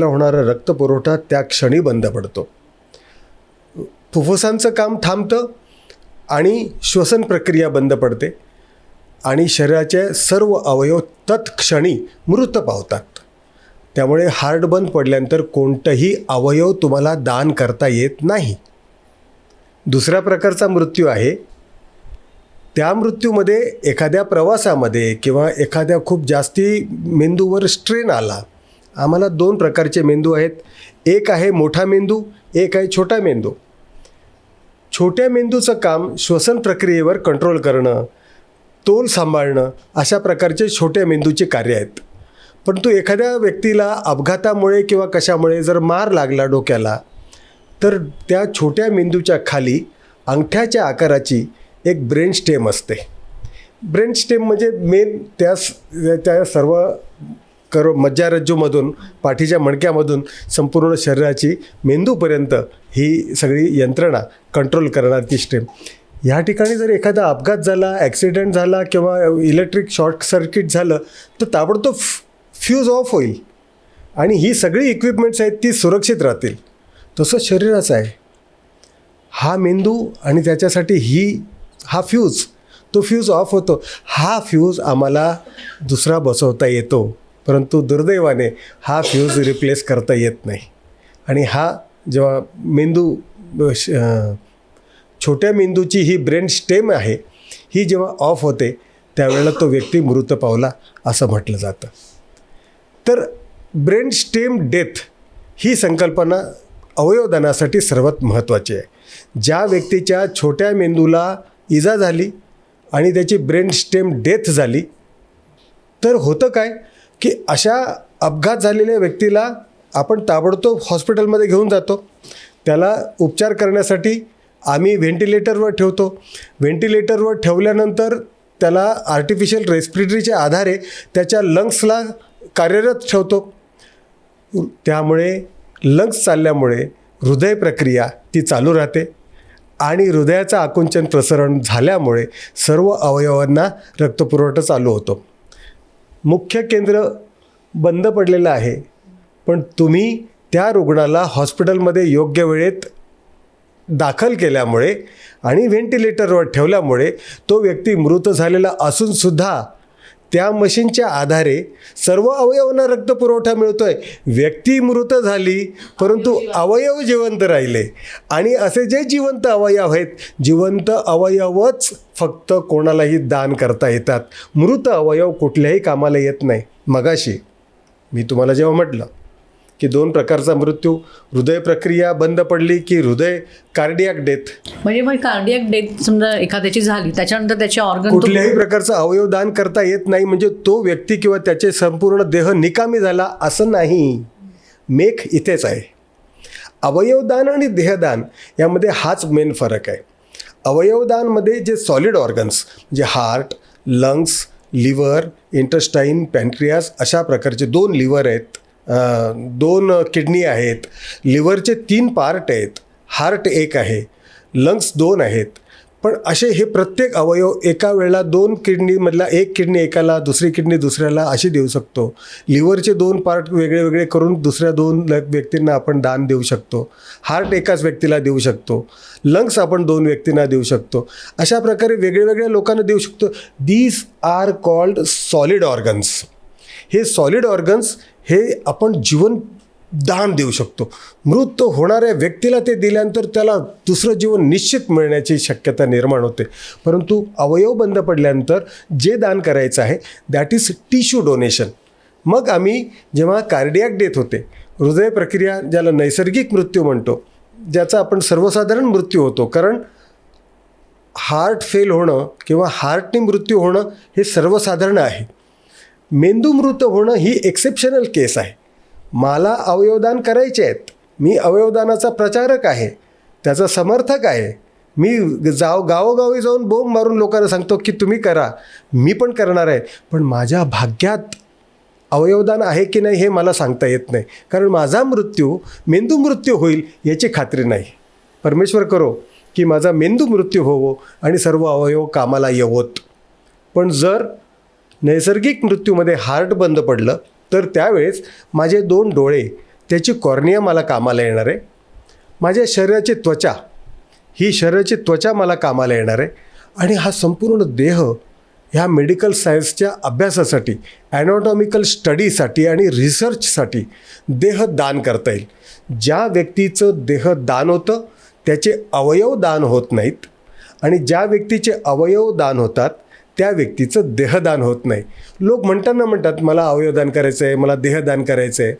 होणारा रक्तपुरवठा त्या क्षणी बंद पडतो. फुफ्फुसांचं काम थांबतं आणि श्वसन प्रक्रिया बंद पडते आणि शरीराचे सर्व अवयव तत्क्षणी मृत पावतात. त्यामुळे हार्ट बंद पडल्यानंतर कोणतंही अवयव तुम्हाला दान करता येत नाही. दुसऱ्या प्रकारचा मृत्यू आहे. त्या मृत्यूमध्ये एखाद्या प्रवासामध्ये किंवा एखाद्या खूप जास्ती मेंदूवर स्ट्रेन आला. आम्हाला 2 प्रकारचे मेंदू आहेत. एक आहे मोठा मेंदू, एक आहे छोटा मेंदू. छोट्या मेंदूचं काम श्वसन प्रक्रियेवर कंट्रोल करणं, तोल सांभाळणं अशा प्रकारचे छोट्या मेंदूचे कार्य आहेत. परंतु एखाद्या व्यक्तीला अपघातामुळे किंवा कशामुळे जर मार लागला डोक्याला तर त्या छोट्या मेंदूच्या खाली अंगठ्याच्या आकाराची एक ब्रेन स्टेम असते. ब्रेन स्टेम म्हणजे मेन त्या सर्व मज्जारज्जूमधून पाठीच्या मणक्यामधून संपूर्ण शरीराची मेंदूपर्यंत ही सगळी यंत्रणा कंट्रोल करणारी स्टेम. ह्या ठिकाणी जर एखादा अपघात झाला, ॲक्सिडेंट झाला किंवा इलेक्ट्रिक शॉर्ट सर्किट झालं तर ताबडतोब फ्यूज ऑफ होईल आणि ही सगळी इक्विपमेंट्स आहेत ती सुरक्षित राहतील. तसं शरीराचं आहे. हा मेंदू आणि त्याच्यासाठी हा फ्यूज ऑफ होतो. हा फ्यूज आम्हाला दुसरा बसवता येतो, परंतु दुर्दैवाने हा फ्यूज रिप्लेस करता येत नाही. आणि हा जेव्हा छोट्या मेंदूची ही ब्रेन स्टेम आहे ही जेव्हा ऑफ होते त्यावेळेला तो व्यक्ती मृत पावला असं म्हटलं जातं. तर ब्रेन स्टेम डेथ ही संकल्पना अवयवदानासाठी सर्वात महत्त्वाची आहे. ज्या व्यक्तीच्या छोट्या मेंदूला इजा झाली आणि त्याची ब्रेन स्टेम डेथ झाली तर होतं काय की अशा अपघात झालेल्या व्यक्तीला आपण ताबडतोब हॉस्पिटलमध्ये घेऊन जातो. त्याला उपचार करण्यासाठी आम्ही व्हेंटिलेटरवर ठेवतो. व्हेंटिलेटरवर ठेवल्यानंतर त्याला आर्टिफिशियल रेस्पिरेटरीच्या आधारे त्याच्या लंग्सला कार्यरत ठेवतो. त्यामुळे लंग्स चालल्यामुळे हृदय प्रक्रिया ती चालू राहते आणि हृदयाचं आकुंचन प्रसरण झाल्यामुळे सर्व अवयवांना रक्तपुरवठा चालू होतो. मुख्य केंद्र बंद पडलेलं आहे, पण तुम्ही त्या रुग्णाला हॉस्पिटलमध्ये योग्य वेळेत दाखल केल्यामुळे आणि व्हेंटिलेटरवर ठेवल्यामुळे तो व्यक्ती मृत झालेला असूनसुद्धा त्या मशीनच्या आधारे सर्व अवयवांना रक्तपुरवठा मिळतो आहे. व्यक्ती मृत झाली परंतु अवयव जिवंत राहिले. आणि असे जे जिवंत अवयव आहेत, जिवंत अवयवच फक्त कोणालाही दान करता येतात. मृत अवयव कुठल्याही कामाला येत नाही. मगाशी मी तुम्हाला जेव्हा म्हटलं की 2 प्रकारचा मृत्यू, हृदय प्रक्रिया बंद पडली की हृदय कार्डियाक डेथ. म्हणजे मग कार्डियाक डेथ समजा एखाद्याची झाली त्याच्यानंतर त्याचे ऑर्गन कुठल्याही प्रकारचं अवयव दान करता येत नाही म्हणजे तो व्यक्ती किंवा त्याचे संपूर्ण देह निकामी झाला असं नाही. मेख इथेच आहे. अवयवदान आणि देहदान यामध्ये हाच मेन फरक आहे. अवयवदानमध्ये जे सॉलिड ऑर्गन्स म्हणजे हार्ट, लंग्स, लिव्हर, इंटेस्टाईन, पॅन्क्रियास अशा प्रकारचे 2 लिव्हर आहेत, 2 किडनी आहेत, लिव्हरचे 3 पार्ट आहेत, हार्ट 1 आहे, लंग्स 2 आहेत. पण असे हे प्रत्येक अवयव एका वेळेला 2 किडनीमधला 1 किडनी एकाला, दुसरी किडनी दुसऱ्याला अशी देऊ शकतो. लिव्हरचे 2 पार्ट वेगळे वेगळे करून दुसऱ्या 2 व्यक्तींना आपण दान देऊ शकतो. हार्ट एकाच व्यक्तीला देऊ शकतो. लंग्स आपण 2 व्यक्तींना देऊ शकतो. अशा प्रकारे वेगळ्या लोकांना देऊ शकतो. These are called solid organs. हे सॉलिड ऑर्गन्स हे आपण जीवन दान देऊ शकतो. मृत होणाऱ्या व्यक्तीला ते दिल्यानंतर त्याला दुसरं जीवन निश्चित मिळण्याची शक्यता निर्माण होते. परंतु अवयव बंद पडल्यानंतर जे दान करायचं आहे दॅट इज टिश्यू डोनेशन. मग आम्ही जेव्हा कार्डियाक डेथ होते, हृदय प्रक्रिया ज्याला नैसर्गिक मृत्यू म्हणतो, ज्याचा आपण सर्वसाधारण मृत्यू होतो, कारण हार्ट फेल होणं किंवा हार्टने मृत्यू होणं हे सर्वसाधारण आहे. मेंदू मृत होणं ही एक्सेप्शनल केस आहे. मला अवयवदान करायचे आहेत, मी अवयवदानाचा प्रचारक आहे, त्याचा समर्थक आहे. मी गावोगावी जाऊन बोंब मारून लोकांना सांगतो की तुम्ही करा, मी पण करणार आहे. पण माझ्या भाग्यात अवयवदान आहे की नाही हे मला सांगता येत नाही, कारण माझा मृत्यू मेंदू मृत्यू होईल याची खात्री नाही. परमेश्वर करो की माझा मेंदू मृत्यू होवो आणि सर्व अवयव कामाला येवोत. पण जर नैसर्गिक मृत्यूमध्ये हार्ट बंद पडलं तर त्यावेळेस माझे 2 डोळे, त्याची कॉर्निया मला कामाला येणार आहे. माझ्या शरीराची त्वचा, ही शरीराची त्वचा मला कामाला येणार आहे. आणि हा संपूर्ण देह ह्या मेडिकल सायन्सच्या अभ्यासासाठी, ॲनाटॉमिकल स्टडीसाठी आणि रिसर्चसाठी देह दान करता येईल. ज्या व्यक्तीचं देह दान होतं त्याचे अवयव दान होत नाहीत, आणि ज्या व्यक्तीचे अवयव दान होतात त्या व्यक्तीचं देहदान होत नाही. लोक म्हणतात मला अवयवदान करायचं आहे, मला देहदान करायचं आहे.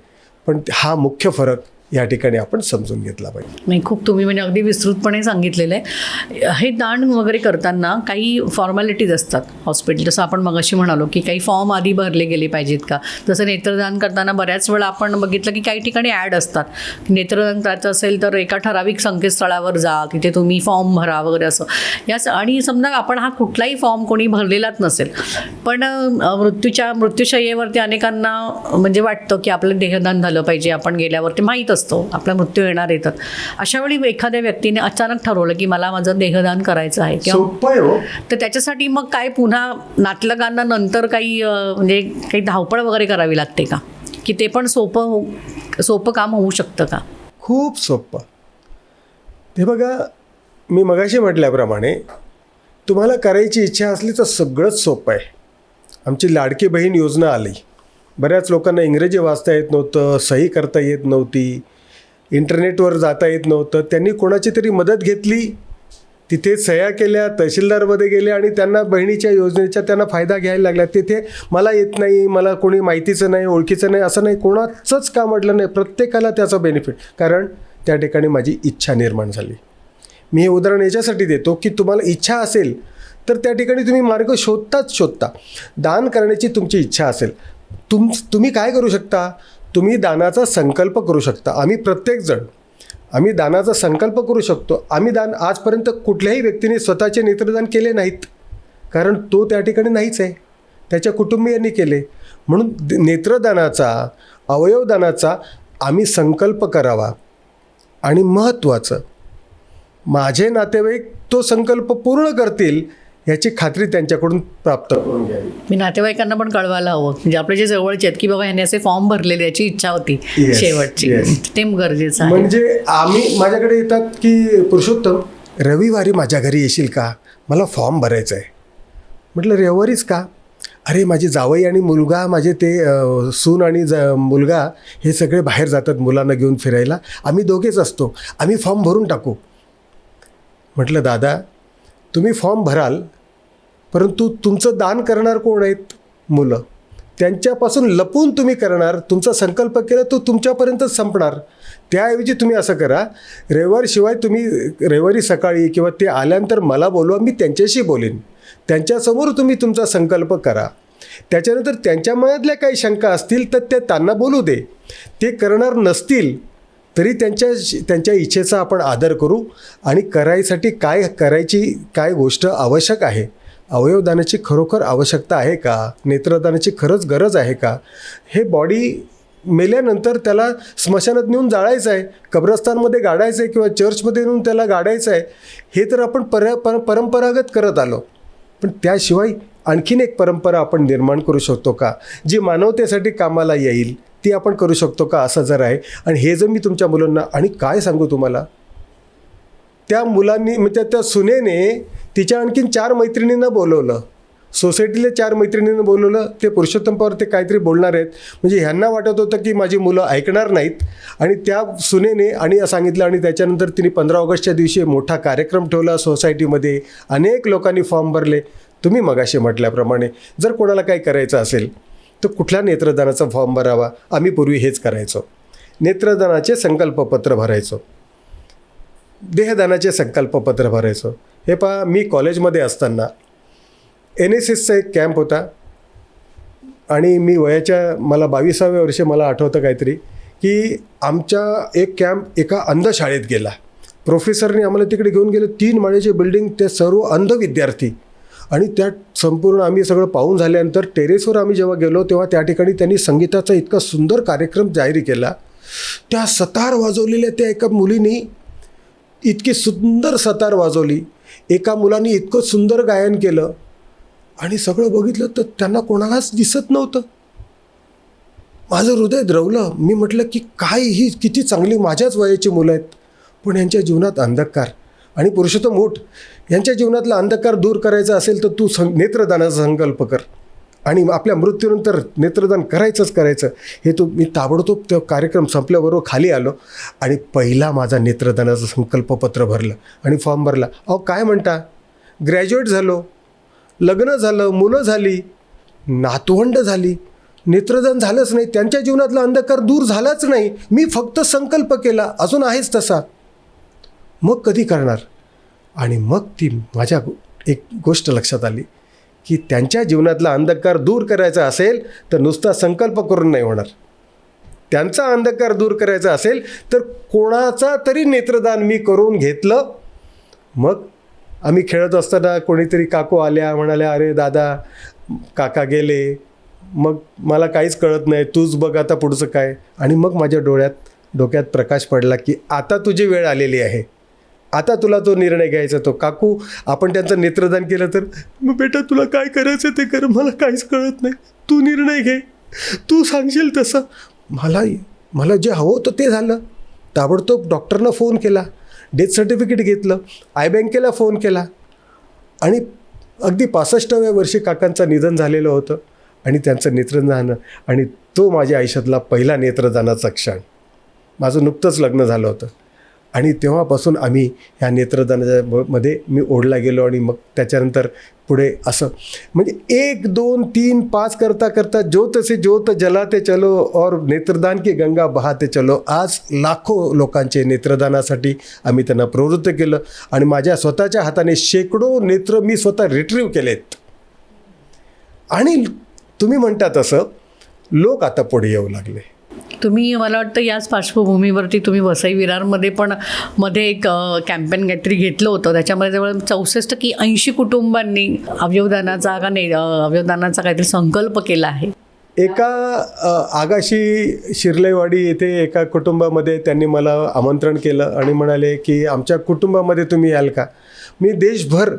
पण हा मुख्य फरक या ठिकाणी आपण समजून घेतला पाहिजे. नाही, खूप तुम्ही म्हणजे अगदी विस्तृतपणे सांगितलेलं आहे. हे दान वगैरे करताना काही फॉर्मॅलिटीज असतात हॉस्पिटल, जसं आपण मगाशी म्हणालो की काही फॉर्म आधी भरले गेले पाहिजेत का. तसं नेत्रदान करताना बऱ्याच वेळा आपण बघितलं की काही ठिकाणी ॲड असतात, नेत्रदान करायचं असेल तर एका ठराविक संकेतस्थळावर जा, तिथे तुम्ही फॉर्म भरा वगैरे असं. याच आणि समजा आपण हा कुठलाही फॉर्म कोणी भरलेलाच नसेल, पण मृत्यूशय्येवरती अनेकांना म्हणजे वाटतं की आपलं देहदान झालं पाहिजे, आपण गेल्यावरती माहीत असतो आपला मृत्यू येणार येतात. अशा वेळी एखाद्या व्यक्तीने अचानक ठरवलं की मला माझं देहदान करायचं आहे किंवा, तर त्याच्यासाठी मग काय पुन्हा नातलगांना नंतर काही म्हणजे काही धावपळ वगैरे करावी लागते का, की ते पण सोपं काम होऊ शकतं का? खूप सोपं. ते बघा, मी मगाशी म्हटल्याप्रमाणे तुम्हाला करायची इच्छा असली तर सगळंच सोपं आहे. आमची लाडकी बहीण योजना आली. बऱ्याच लोकांना इंग्रजी वाचता येत नव्हतं, सही करता येत नव्हती, इंटरनेटवर जाता येत नव्हतं. त्यांनी कोणाची तरी मदत घेतली, तिथे सह्या केल्या, तहसीलदारमध्ये गेले आणि त्यांना बहिणीच्या योजनेचा त्यांना फायदा घ्यायला लागला. तिथे मला येत नाही, मला कोणी माहितीचं नाही, ओळखीचं नाही, असं नाही, कोणाचंच काम अडलं नाही. प्रत्येकाला त्याचा बेनिफिट, कारण त्या ठिकाणी माझी इच्छा निर्माण झाली. मी हे उदाहरण याच्यासाठी देतो की तुम्हाला इच्छा असेल तर त्या ठिकाणी तुम्ही मार्ग शोधता. दान करण्याची तुमची इच्छा असेल, तुम्ही काय करू शकता, तुम्ही दानाचा संकल्प करू शकता. आम्ही दानाचा संकल्प करू शकतो. आम्ही आजपर्यंत कुठल्याही व्यक्तीने स्वतःचे नेत्रदान केले नाहीत, कारण तो त्या ठिकाणी नाहीच आहे, त्याच्या कुटुंबियांनी केले. म्हणून नेत्रदानाचा, अवयवदानाचा आम्ही संकल्प करावा. आणि महत्त्वाचं, माझे नातेवाईक तो संकल्प पूर्ण करतील याची खात्री त्यांच्याकडून प्राप्त करून घ्यावी. मी नातेवाईकांना पण कळवायला हवं, म्हणजे आपले जे जवळचे आहेत की बाबा ह्याने असे फॉर्म भरलेले, याची इच्छा होती शेवटची, ते गरजेचं आहे. म्हणजे माझ्याकडे येतात की पुरुषोत्तम रविवारी माझ्या घरी येशील का, मला फॉर्म भरायचा आहे. म्हटलं रविवारीच का? अरे माझी जावई आणि मुलगा, माझे ते सून आणि मुलगा हे सगळे बाहेर जातात मुलांना घेऊन फिरायला, आम्ही दोघेच असतो, आम्ही फॉर्म भरून टाकू. म्हटलं दादा, तुम्ही फॉर्म भराल, परंतु तुमचं दान करणार कोण आहेत? मुलं. त्यांच्यापासून लपून तुम्ही करणार, तुमचा संकल्प केला तो तुमच्यापर्यंतच संपणार. त्याऐवजी तुम्ही असं करा, रविवारशिवाय तुम्ही रविवारी सकाळी किंवा ते आल्यानंतर मला बोलवा, मी त्यांच्याशी बोलेन. त्यांच्यासमोर तुम्ही तुमचा संकल्प करा. त्याच्यानंतर त्यांच्या मनातल्या काही शंका असतील तर ते त्यांना बोलू दे. ते करणार नसतील तरी त्यांच्या इच्छेचा आपण आदर करू आणि करायसाठी काय गोष्ट आवश्यक आहे, अवयवदानाची खरोखर आवश्यकता आहे का, नेत्रदानाची खरंच गरज आहे का, हे बॉडी मेल्यानंतर त्याला स्मशानात नेऊन जाळायचं आहे, कब्रस्तानमध्ये गाडायचं आहे किंवा चर्चमध्ये नेऊन त्याला गाडायचं आहे, हे तर आपण परंपरागत करत आलो. पण त्याशिवाय आणखीन एक परंपरा आपण निर्माण करू शकतो का, जी मानवतेसाठी कामाला येईल, ती आपण करू शकतो का, असं जर आहे. आणि हे जर मी तुमच्या मुलांना, आणि काय सांगू तुम्हाला, त्या मुलांनी म्हणजे त्या सुनेने तिच्या आणखीन 4 मैत्रिणींना बोलवलं, सोसायटीला 4 मैत्रिणींना बोलवलं. ते पुरुषोत्तम पवार ते काहीतरी बोलणार आहेत, म्हणजे ह्यांना वाटत होतं की माझी मुलं ऐकणार नाहीत, आणि त्या सुनेने आणि सांगितलं. आणि त्याच्यानंतर तिने 15 ऑगस्टच्या दिवशी मोठा कार्यक्रम ठेवला सोसायटीमध्ये, अनेक लोकांनी फॉर्म भरले. तुम्ही मगाशी म्हटल्याप्रमाणे जर कोणाला काही करायचं असेल तर कुठल्या नेत्रदानाचा फॉर्म भरावा. आम्ही पूर्वी हेच करायचो, नेत्रदानाचे संकल्पपत्र भरायचो, देहदानाचे संकल्पपत्र भरायचो. हे पहा, मी कॉलेजमध्ये असताना NSSचा एक कॅम्प होता, आणि मी मला 22व्या वर्षी मला आठवतं काहीतरी की आमच्या एक कॅम्प एका अंध शाळेत गेला. प्रोफेसरने आम्हाला तिकडे घेऊन गेलं, 3 माळ्याची बिल्डिंग, ते सर्व अंध विद्यार्थी. आणि त्यात संपूर्ण आम्ही सगळं पाहून झाल्यानंतर टेरेसवर आम्ही जेव्हा गेलो तेव्हा त्या ठिकाणी त्यांनी संगीताचा इतका सुंदर कार्यक्रम जाहीर केला. त्या सतार वाजवलेल्या त्या एका मुलीने इतकी सुंदर सतार वाजवली, एका मुलाने इतकं सुंदर गायन केलं, आणि सगळं बघितलं तर त्यांना कोणालाच दिसत नव्हतं. माझं हृदय द्रवलं. मी म्हटलं की काय ही किती चांगली माझ्याच वयाची मुलं आहेत, पण यांच्या जीवनात अंधकार. आणि पुरुषोत्तम ऊठ, यांच्या जीवनातला अंधकार दूर करायचा असेल तर तू नेत्रदानाचा संकल्प कर, आणि आपल्या मृत्यूनंतर नेत्रदान करायचं. हे मी ताबडतोब तो कार्यक्रम संपल्याबरोबर खाली आलो आणि पहिला माझा नेत्रदानाचं संकल्पपत्र भरलं आणि फॉर्म भरला. अहो काय म्हणता, ग्रॅज्युएट झालो, लग्न झालं, मुलं झाली, नातवंड झाली, नेत्रदान झालंच नाही, त्यांच्या जीवनातला अंधकार दूर झालाच नाही. मी फक्त संकल्प केला, अजून आहेच तसा. मग कधी करणार? आणि मग ती माझ्या एक गोष्ट लक्षात आली की त्यांच्या जीवनातला अंधकार दूर करायचा असेल तर नुसता संकल्प करून नाही होणार. त्यांचा अंधकार दूर करायचा असेल तर कोणाचा तरी नेत्रदान मी करून घेतलं. मग आम्ही खेळत असताना कोणीतरी काकू आल्या, म्हणाल्या, अरे दादा काका गेले, मग मला काहीच कळत नाही, तूच बघ आता पुढचं काय. आणि मग माझ्या डोक्यात प्रकाश पडला की आता तुझी वेळ आलेली आहे, आता तुला तो निर्णय घ्यायचा. तो काकू आपण त्यांचं नेत्रदान केलं तर, मग बेटा तुला काय करायचं ते कर, मला काहीच कळत नाही, तू निर्णय घे, तू सांगशील तसं. मला जे हवं होतं ते झालं. ताबडतोब डॉक्टरना फोन केला, डेथ सर्टिफिकेट घेतलं, आय बँकेला फोन केला, आणि अगदी 65व्या वर्षी काकांचं निधन झालेलं होतं आणि त्यांचं नेत्रदान. आणि तो माझ्या आयुष्यातला पहिला नेत्रदानाचा क्षण. माझं नुकतंच लग्न झालं होतं आणि तेव्हापासून आम्ही ह्या नेत्रदानामध्ये मी ओढला गेलो. आणि मग त्याच्यानंतर पुढे असं म्हणजे 1 2 3 5 करता करता ज्योत से ज्योत जलाते चलो और नेत्रदान की गंगा बहाते चलो. आज लाखो लोकांचे नेत्रदानासाठी आम्ही त्यांना प्रवृत्त केलं आणि माझ्या स्वतःच्या हाताने शेकडो नेत्र मी स्वतः रिट्रीव्ह केलेत. आणि तुम्ही म्हणता तसं लोक आता पुढे येऊ लागले. तुम्ही मला वाटतं याच पार्श्वभूमीवरती तुम्ही वसई विरारमध्ये पण मध्ये एक कॅम्पेन काहीतरी घेतलं होतं, त्याच्यामध्ये जवळ 64 की 80 कुटुंबांनी अवयवदानाचा अवयवदानाचा काहीतरी संकल्प केला आहे. एका आगाशी शिरलेवाडी येथे एका कुटुंबामध्ये त्यांनी मला आमंत्रण केलं आणि म्हणाले की आमच्या कुटुंबामध्ये तुम्ही याल का. मी देशभर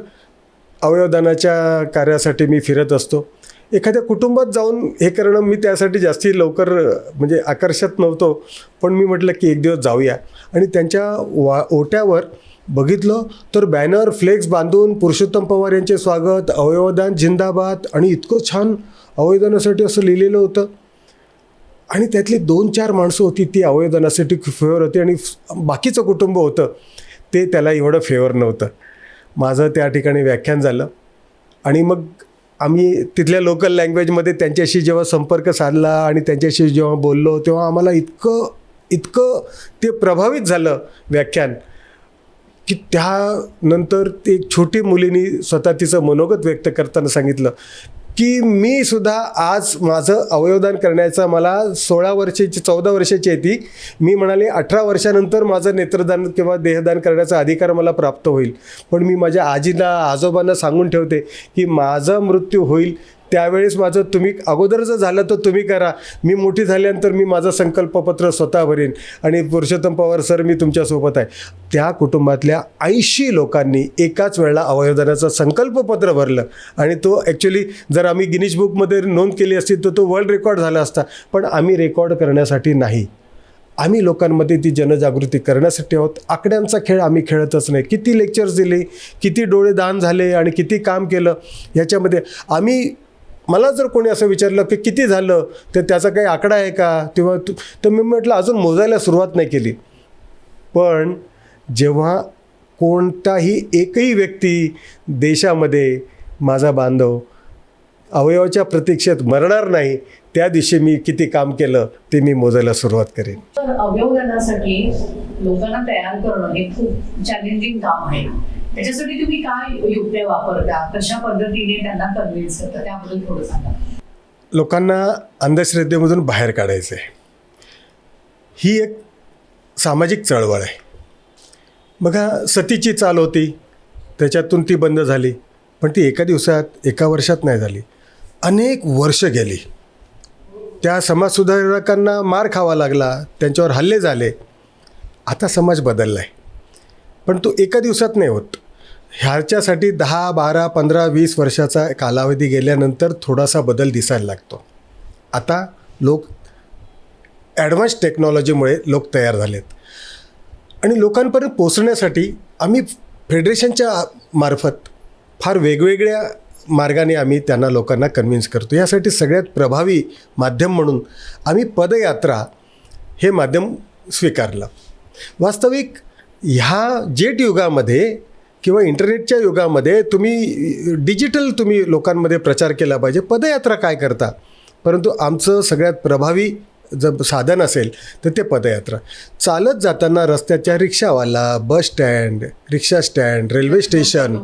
अवयवदानाच्या कार्यासाठी मी फिरत असतो. एखाद्या कुटुंबात जाऊन हे करणं मी त्यासाठी जास्ती लवकर म्हणजे आकर्षत नव्हतो, पण मी म्हटलं की एक दिवस जाऊया. आणि त्यांच्या ओट्यावर बघितलं तर बॅनर फ्लेक्स बांधून पुरुषोत्तम पवार यांचे स्वागत, अवयवदान जिंदाबाद, आणि इतकं छान अवयवदानासाठी असं लिहिलेलं होतं. आणि त्यातली 2-4 माणसं होती ती अवयवदानासाठी फेवर होती आणि बाकीचं कुटुंब होतं ते त्याला एवढं फेवर नव्हतं. माझं त्या ठिकाणी व्याख्यान झालं आणि मग आम्ही तिथल्या लोकल लँग्वेजमध्ये त्यांच्याशी जेव्हा संपर्क साधला आणि त्यांच्याशी जेव्हा बोललो तेव्हा आम्हाला इतकं ते प्रभावित झालं व्याख्यान की त्यानंतर ते एक छोटी मुलीने स्वतः तिचं मनोगत व्यक्त करताना सांगितलं की मी सुद्धा आज माझं अवयवदान करण्याचा मला 14 वर्षाची 14 वर्षाची आहे ती, मी म्हणाले 18 वर्षानंतर माझं नेत्रदान किंवा देहदान करण्याचा अधिकार मला प्राप्त होईल. पण मी माझ्या आजीला आजोबांना सांगून ठेवते की माझा मृत्यू होईल त्यावेळेस माझं तुम्ही अगोदर जर झालं तर तुम्ही करा, मी मोठी झाल्यानंतर मी माझं संकल्पपत्र स्वतः भरेन आणि पुरुषोत्तम पवार सर मी तुमच्यासोबत आहे. त्या कुटुंबातल्या 80 लोकांनी एकाच वेळेला अवयवदानाचं संकल्पपत्र भरलं आणि तो ॲक्च्युली जर आम्ही गिनीज बुकमध्ये नोंद केली असती तर तो वर्ल्ड रेकॉर्ड झाला असता. पण आम्ही रेकॉर्ड करण्यासाठी नाही, आम्ही लोकांमध्ये ती जनजागृती करण्यासाठी आहोत. आकड्यांचा खेळ आम्ही खेळतच नाही. किती लेक्चर्स दिले, किती डोळे दान झाले आणि किती काम केलं याच्यामध्ये आम्ही, मला जर कोणी असं विचारलं की किती झालं तर त्याचा काही आकडा आहे का किंवा तर मी म्हटलं अजून मोजायला सुरुवात नाही केली. पण जेव्हा कोणताही एकही व्यक्ती देशामध्ये माझा बांधव अवयवाच्या प्रतीक्षेत मरणार नाही त्या दिवशी मी किती काम केलं ते मी मोजायला सुरुवात करेन. तर अवयवदानासाठी लोकांना तयार करणं हे खूप चॅलेंजिंग काम आहे. त्याच्यासाठी तुम्ही काय युक्त्या वापरता, कशा पद्धतीने त्यांना कन्व्हिन्स करता, त्याबद्दल थोडं सांगा. लोकांना अंधश्रद्धेमधून बाहेर काढायचं आहे. ही एक सामाजिक चळवळ आहे. बघा, सतीची चाल होती, त्याच्यातून ती बंद झाली, पण ती एका दिवसात एका वर्षात नाही झाली, अनेक वर्ष गेली. त्या समाजसुधारकांना मार खावा लागला, त्यांच्यावर हल्ले झाले. आता समाज बदलला आहे, पण तो एका दिवसात नाही होत. ह्याच्यासाठी 10, 12, 15, 20 वर्षाचा कालावधी गेल्यानंतर थोडासा बदल दिसायला लागतो. आता लोक ॲडव्हान्स टेक्नॉलॉजीमुळे लोक तयार झालेत आणि लोकांपर्यंत पोचण्यासाठी आम्ही फेडरेशनच्या मार्फत फार वेगवेगळ्या मार्गाने आम्ही त्यांना लोकांना कन्व्हिन्स करतो. यासाठी सगळ्यात प्रभावी माध्यम म्हणून आम्ही पदयात्रा हे माध्यम स्वीकारलं. वास्तविक ह्या जेट युगामध्ये किंवा इंटरनेटच्या युगामध्ये डिजिटल तुम्ही लोकांमध्ये प्रचार केला पाहिजे. पदयात्रा काय करता, परंतु आमचं सगळ्यात प्रभावी जर साधन असेल तर ते पदयात्रा. चालत जाताना रस्त्याच्या रिक्षावाला, बस स्टँड, रिक्षा स्टँड, रेल्वे स्टेशन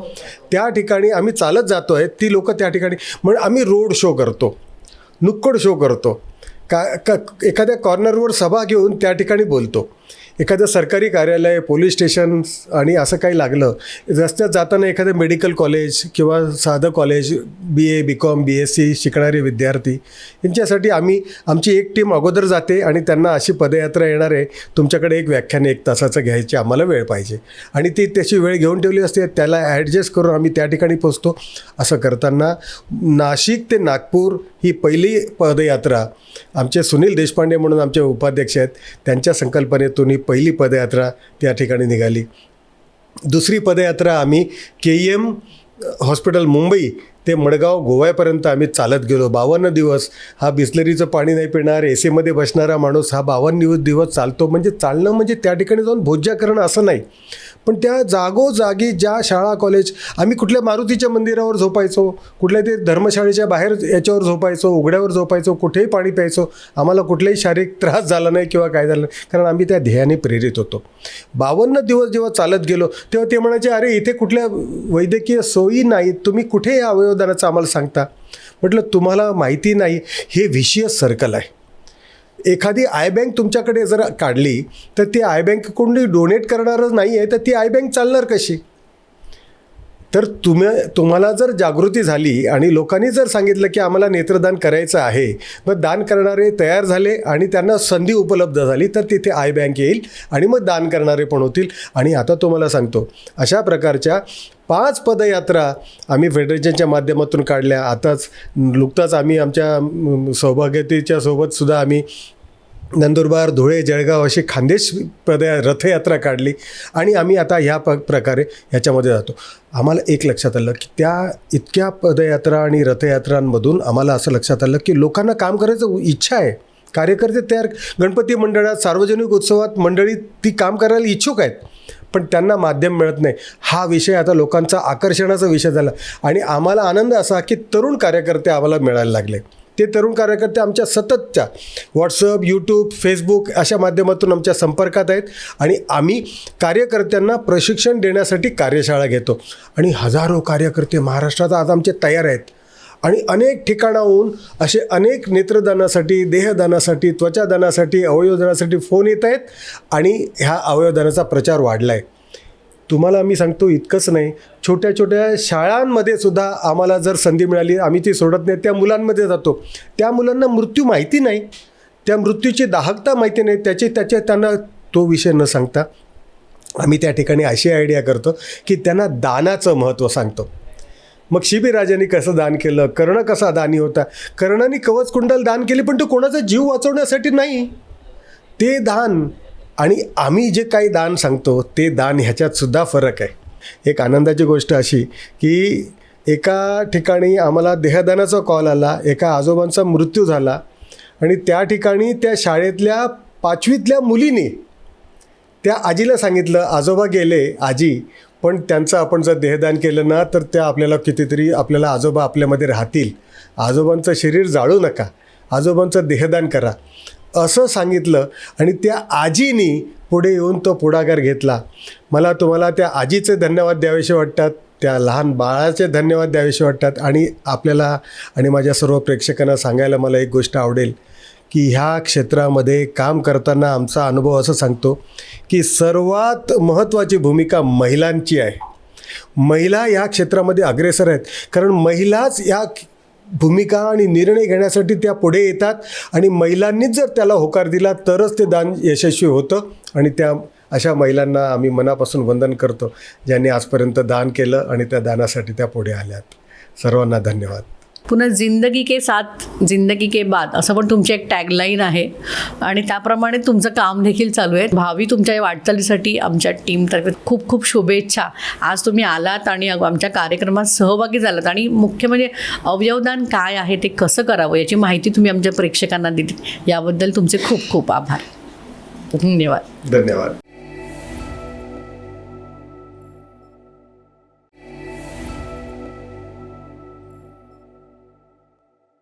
त्या ठिकाणी आम्ही चालत जातो आहे, ती लोकं त्या ठिकाणी म्हणजे आम्ही रोड शो करतो, नुक्कड शो करतो, एखाद्या कॉर्नरवर सभा घेऊन त्या ठिकाणी बोलतो. एखादं सरकारी कार्यालय, पोलीस स्टेशन आणि असं काही लागलं, रस्त्यात जाताना एखादं मेडिकल कॉलेज किंवा साधं कॉलेज, BA, BCom, BSc शिकणारे विद्यार्थी यांच्यासाठी आमची एक टीम अगोदर जाते आणि त्यांना अशी पदयात्रा येणार आहे, तुमच्याकडे एक व्याख्यान 1 तासाचं घ्यायची आम्हाला वेळ पाहिजे आणि ती त्याची वेळ घेऊन ठेवली असते, त्याला ॲडजस्ट करून आम्ही त्या ठिकाणी पोचतो. असं करताना नाशिक ते नागपूर ही पहिली पदयात्रा आमचे सुनील देशपांडे म्हणून आमचे उपाध्यक्ष आहेत, त्यांच्या संकल्पनेतून ही पहिली पदयात्रा त्या ठिकाणी निघाली. दुसरी पदयात्रा आम्ही KEM हॉस्पिटल मुंबई ते मडगाव गोव्यापर्यंत आम्ही चालत गेलो. 52 दिवस. हा बिस्लरीचं पाणी नाही पिणार, AC मध्ये बसणारा माणूस हा 52 दिवस चालतो. म्हणजे चालणं म्हणजे त्या ठिकाणी जाऊन भोज्या करणं असं नाही, पण त्या जागोजागी ज्या शाळा कॉलेज, आम्ही कुठल्या मारुतीच्या मंदिरावर झोपायचो, कुठल्या ते धर्मशाळेच्या बाहेर याच्यावर झोपायचो, उघड्यावर झोपायचो, कुठेही पाणी प्यायचो. आम्हाला कुठलाही शारीरिक त्रास झाला नाही किंवा काय झालं नाही, कारण आम्ही त्या ध्येयाने प्रेरित होतो. 52 दिवस जेव्हा चालत गेलो तेव्हा ते म्हणायचे, अरे इथे कुठल्या वैद्यकीय सोयी नाहीत, तुम्ही कुठे या अवयवदानाचं आम्हाला सांगता. म्हटलं तुम्हाला माहिती नाही, हे व्हिशियस सर्कल आहे. एखादी आय बँक तुमच्याकडे जर काढली तर ती आय बँक कोणी डोनेट करणारच नाही आहे, तर ती आय बँक चालणार कशी. तर तुम्हाला जर जागृती झाली आणि लोकांनी जर सांगितलं की आम्हाला नेत्रदान करायचं आहे, मग दान करणारे तयार झाले आणि त्यांना संधी उपलब्ध झाली, तर तिथे आय बँक येईल आणि मग दान करणारे पण होतील. आणि आता तुम्हाला सांगतो, अशा प्रकारच्या 5 पदयात्रा आम्ही फेडरेशनच्या माध्यमातून काढल्या. नुकताच आम्ही आमच्या सौभाग्यवतीच्या सोबतसुद्धा आम्ही नंदुरबार, धुळे, जळगाव अशी खानदेश रथयात्रा काढली आणि आम्ही आता ह्या प्रकारे ह्याच्यामध्ये जातो. आम्हाला एक लक्षात आलं की त्या इतक्या पदयात्रा आणि रथयात्रांमधून आम्हाला असं लक्षात आलं की लोकांना काम करायचं इच्छा आहे. कार्यकर्ते तयार, गणपती मंडळात, सार्वजनिक उत्सवात मंडळी ती काम करायला इच्छुक आहेत, पण त्यांना माध्यम मिळत नाही. हा विषय आता लोकांचा आकर्षणाचा विषय झाला आणि आम्हाला आनंद असा की तरुण कार्यकर्ते आम्हाला मिळायला लागले. ते तरुण कार्यकर्ते आमच्या सततच्या व्हॉट्सअप, यूट्यूब, फेसबुक अशा माध्यमातून आमच्या संपर्कात आहेत आणि आम्ही कार्यकर्त्यांना प्रशिक्षण देण्यासाठी कार्यशाळा घेतो आणि हजारो कार्यकर्ते महाराष्ट्रात आज आमचे तयार आहेत. आणि अनेक ठिकाणाहून असे अनेक नेत्रदानासाठी, देहदानासाठी, त्वचादानासाठी, अवयवदानासाठी फोन येत आहेत आणि ह्या अवयवदानाचा प्रचार वाढला आहे. तुम्हाला मी सांगतो इतकंच नाही, छोट्या छोट्या शाळांमध्ये सुद्धा आम्हाला जर संधी मिळाली आम्ही ती सोडत नाही. त्या मुलांमध्ये जातो, त्या मुलांना मृत्यू माहिती नाही, त्या मृत्यूची दाहकता माहिती नाही, त्यांना तो विषय न सांगता आम्ही त्या ठिकाणी अशी आयडिया करतो की त्यांना दानाचं महत्त्व सांगतो. मग शिबीराजांनी कसं दान केलं, कर्ण कसा दानी होता. कर्णाने कवचकुंडल दान केले, पण तो कोणाचा जीव वाचवण्यासाठी नाही. ते दान आणि आम्ही जे काही दान सांगतो ते दान ह्याच्यात सुद्धा फरक आहे. एक आनंदाची गोष्ट अशी की एका ठिकाणी आम्हाला देहदानाचा कॉल आला. एका आजोबांचा मृत्यू झाला आणि त्या ठिकाणी त्या शाळेतल्या 5वीतल्या मुलीने त्या आजीला सांगितलं, आजोबा गेले आजी, पण त्यांचं आपण जर देहदान केलं ना तर त्या आपल्याला आजोबा आपल्यामध्ये राहतील. आजोबांचं शरीर जाळू नका, आजोबांचं देहदान करा असं सांगितलं. आणि त्या आजीनी पुढे येऊन तो पुढाकार घेतला. मला तुम्हाला त्या आजीचे धन्यवाद द्यावेसे वाटतात, त्या लहान बाळाचे धन्यवाद द्यावेसे वाटतात. आणि आपल्याला आणि माझ्या सर्व प्रेक्षकांना सांगायला मला एक गोष्ट आवडेल की ह्या क्षेत्रामध्ये काम करताना आमचा अनुभव असं सांगतो की सर्वात महत्त्वाची भूमिका महिलांची आहे. महिला ह्या क्षेत्रामध्ये अग्रेसर आहेत, कारण महिलाच ह्या भूमिका आणि निर्णय घेण्यासाठी त्या पुढे येतात. आणि महिलांनीच जर त्याला होकार दिला तरच ते दान यशस्वी होतं. आणि त्या अशा महिलांना आम्ही मनापासून वंदन करतो ज्यांनी आजपर्यंत दान केलं आणि त्या दानासाठी त्या पुढे आल्यात. सर्वांना धन्यवाद. पुन्हा जिंदगी के साथ जिंदगी के बाद असं पण तुमची एक टॅगलाईन आहे आणि त्याप्रमाणे तुमचं काम देखील चालू आहे. भावी तुमच्या या वाटचालीसाठी आमच्या टीमतर्फे खूप खूप शुभेच्छा. आज तुम्ही आलात आणि आमच्या कार्यक्रमात सहभागी झालात आणि मुख्य म्हणजे अवयवदान काय आहे, ते कसं करावं याची माहिती तुम्ही आमच्या प्रेक्षकांना दिली, याबद्दल तुमचे खूप खूप आभार. धन्यवाद. धन्यवाद.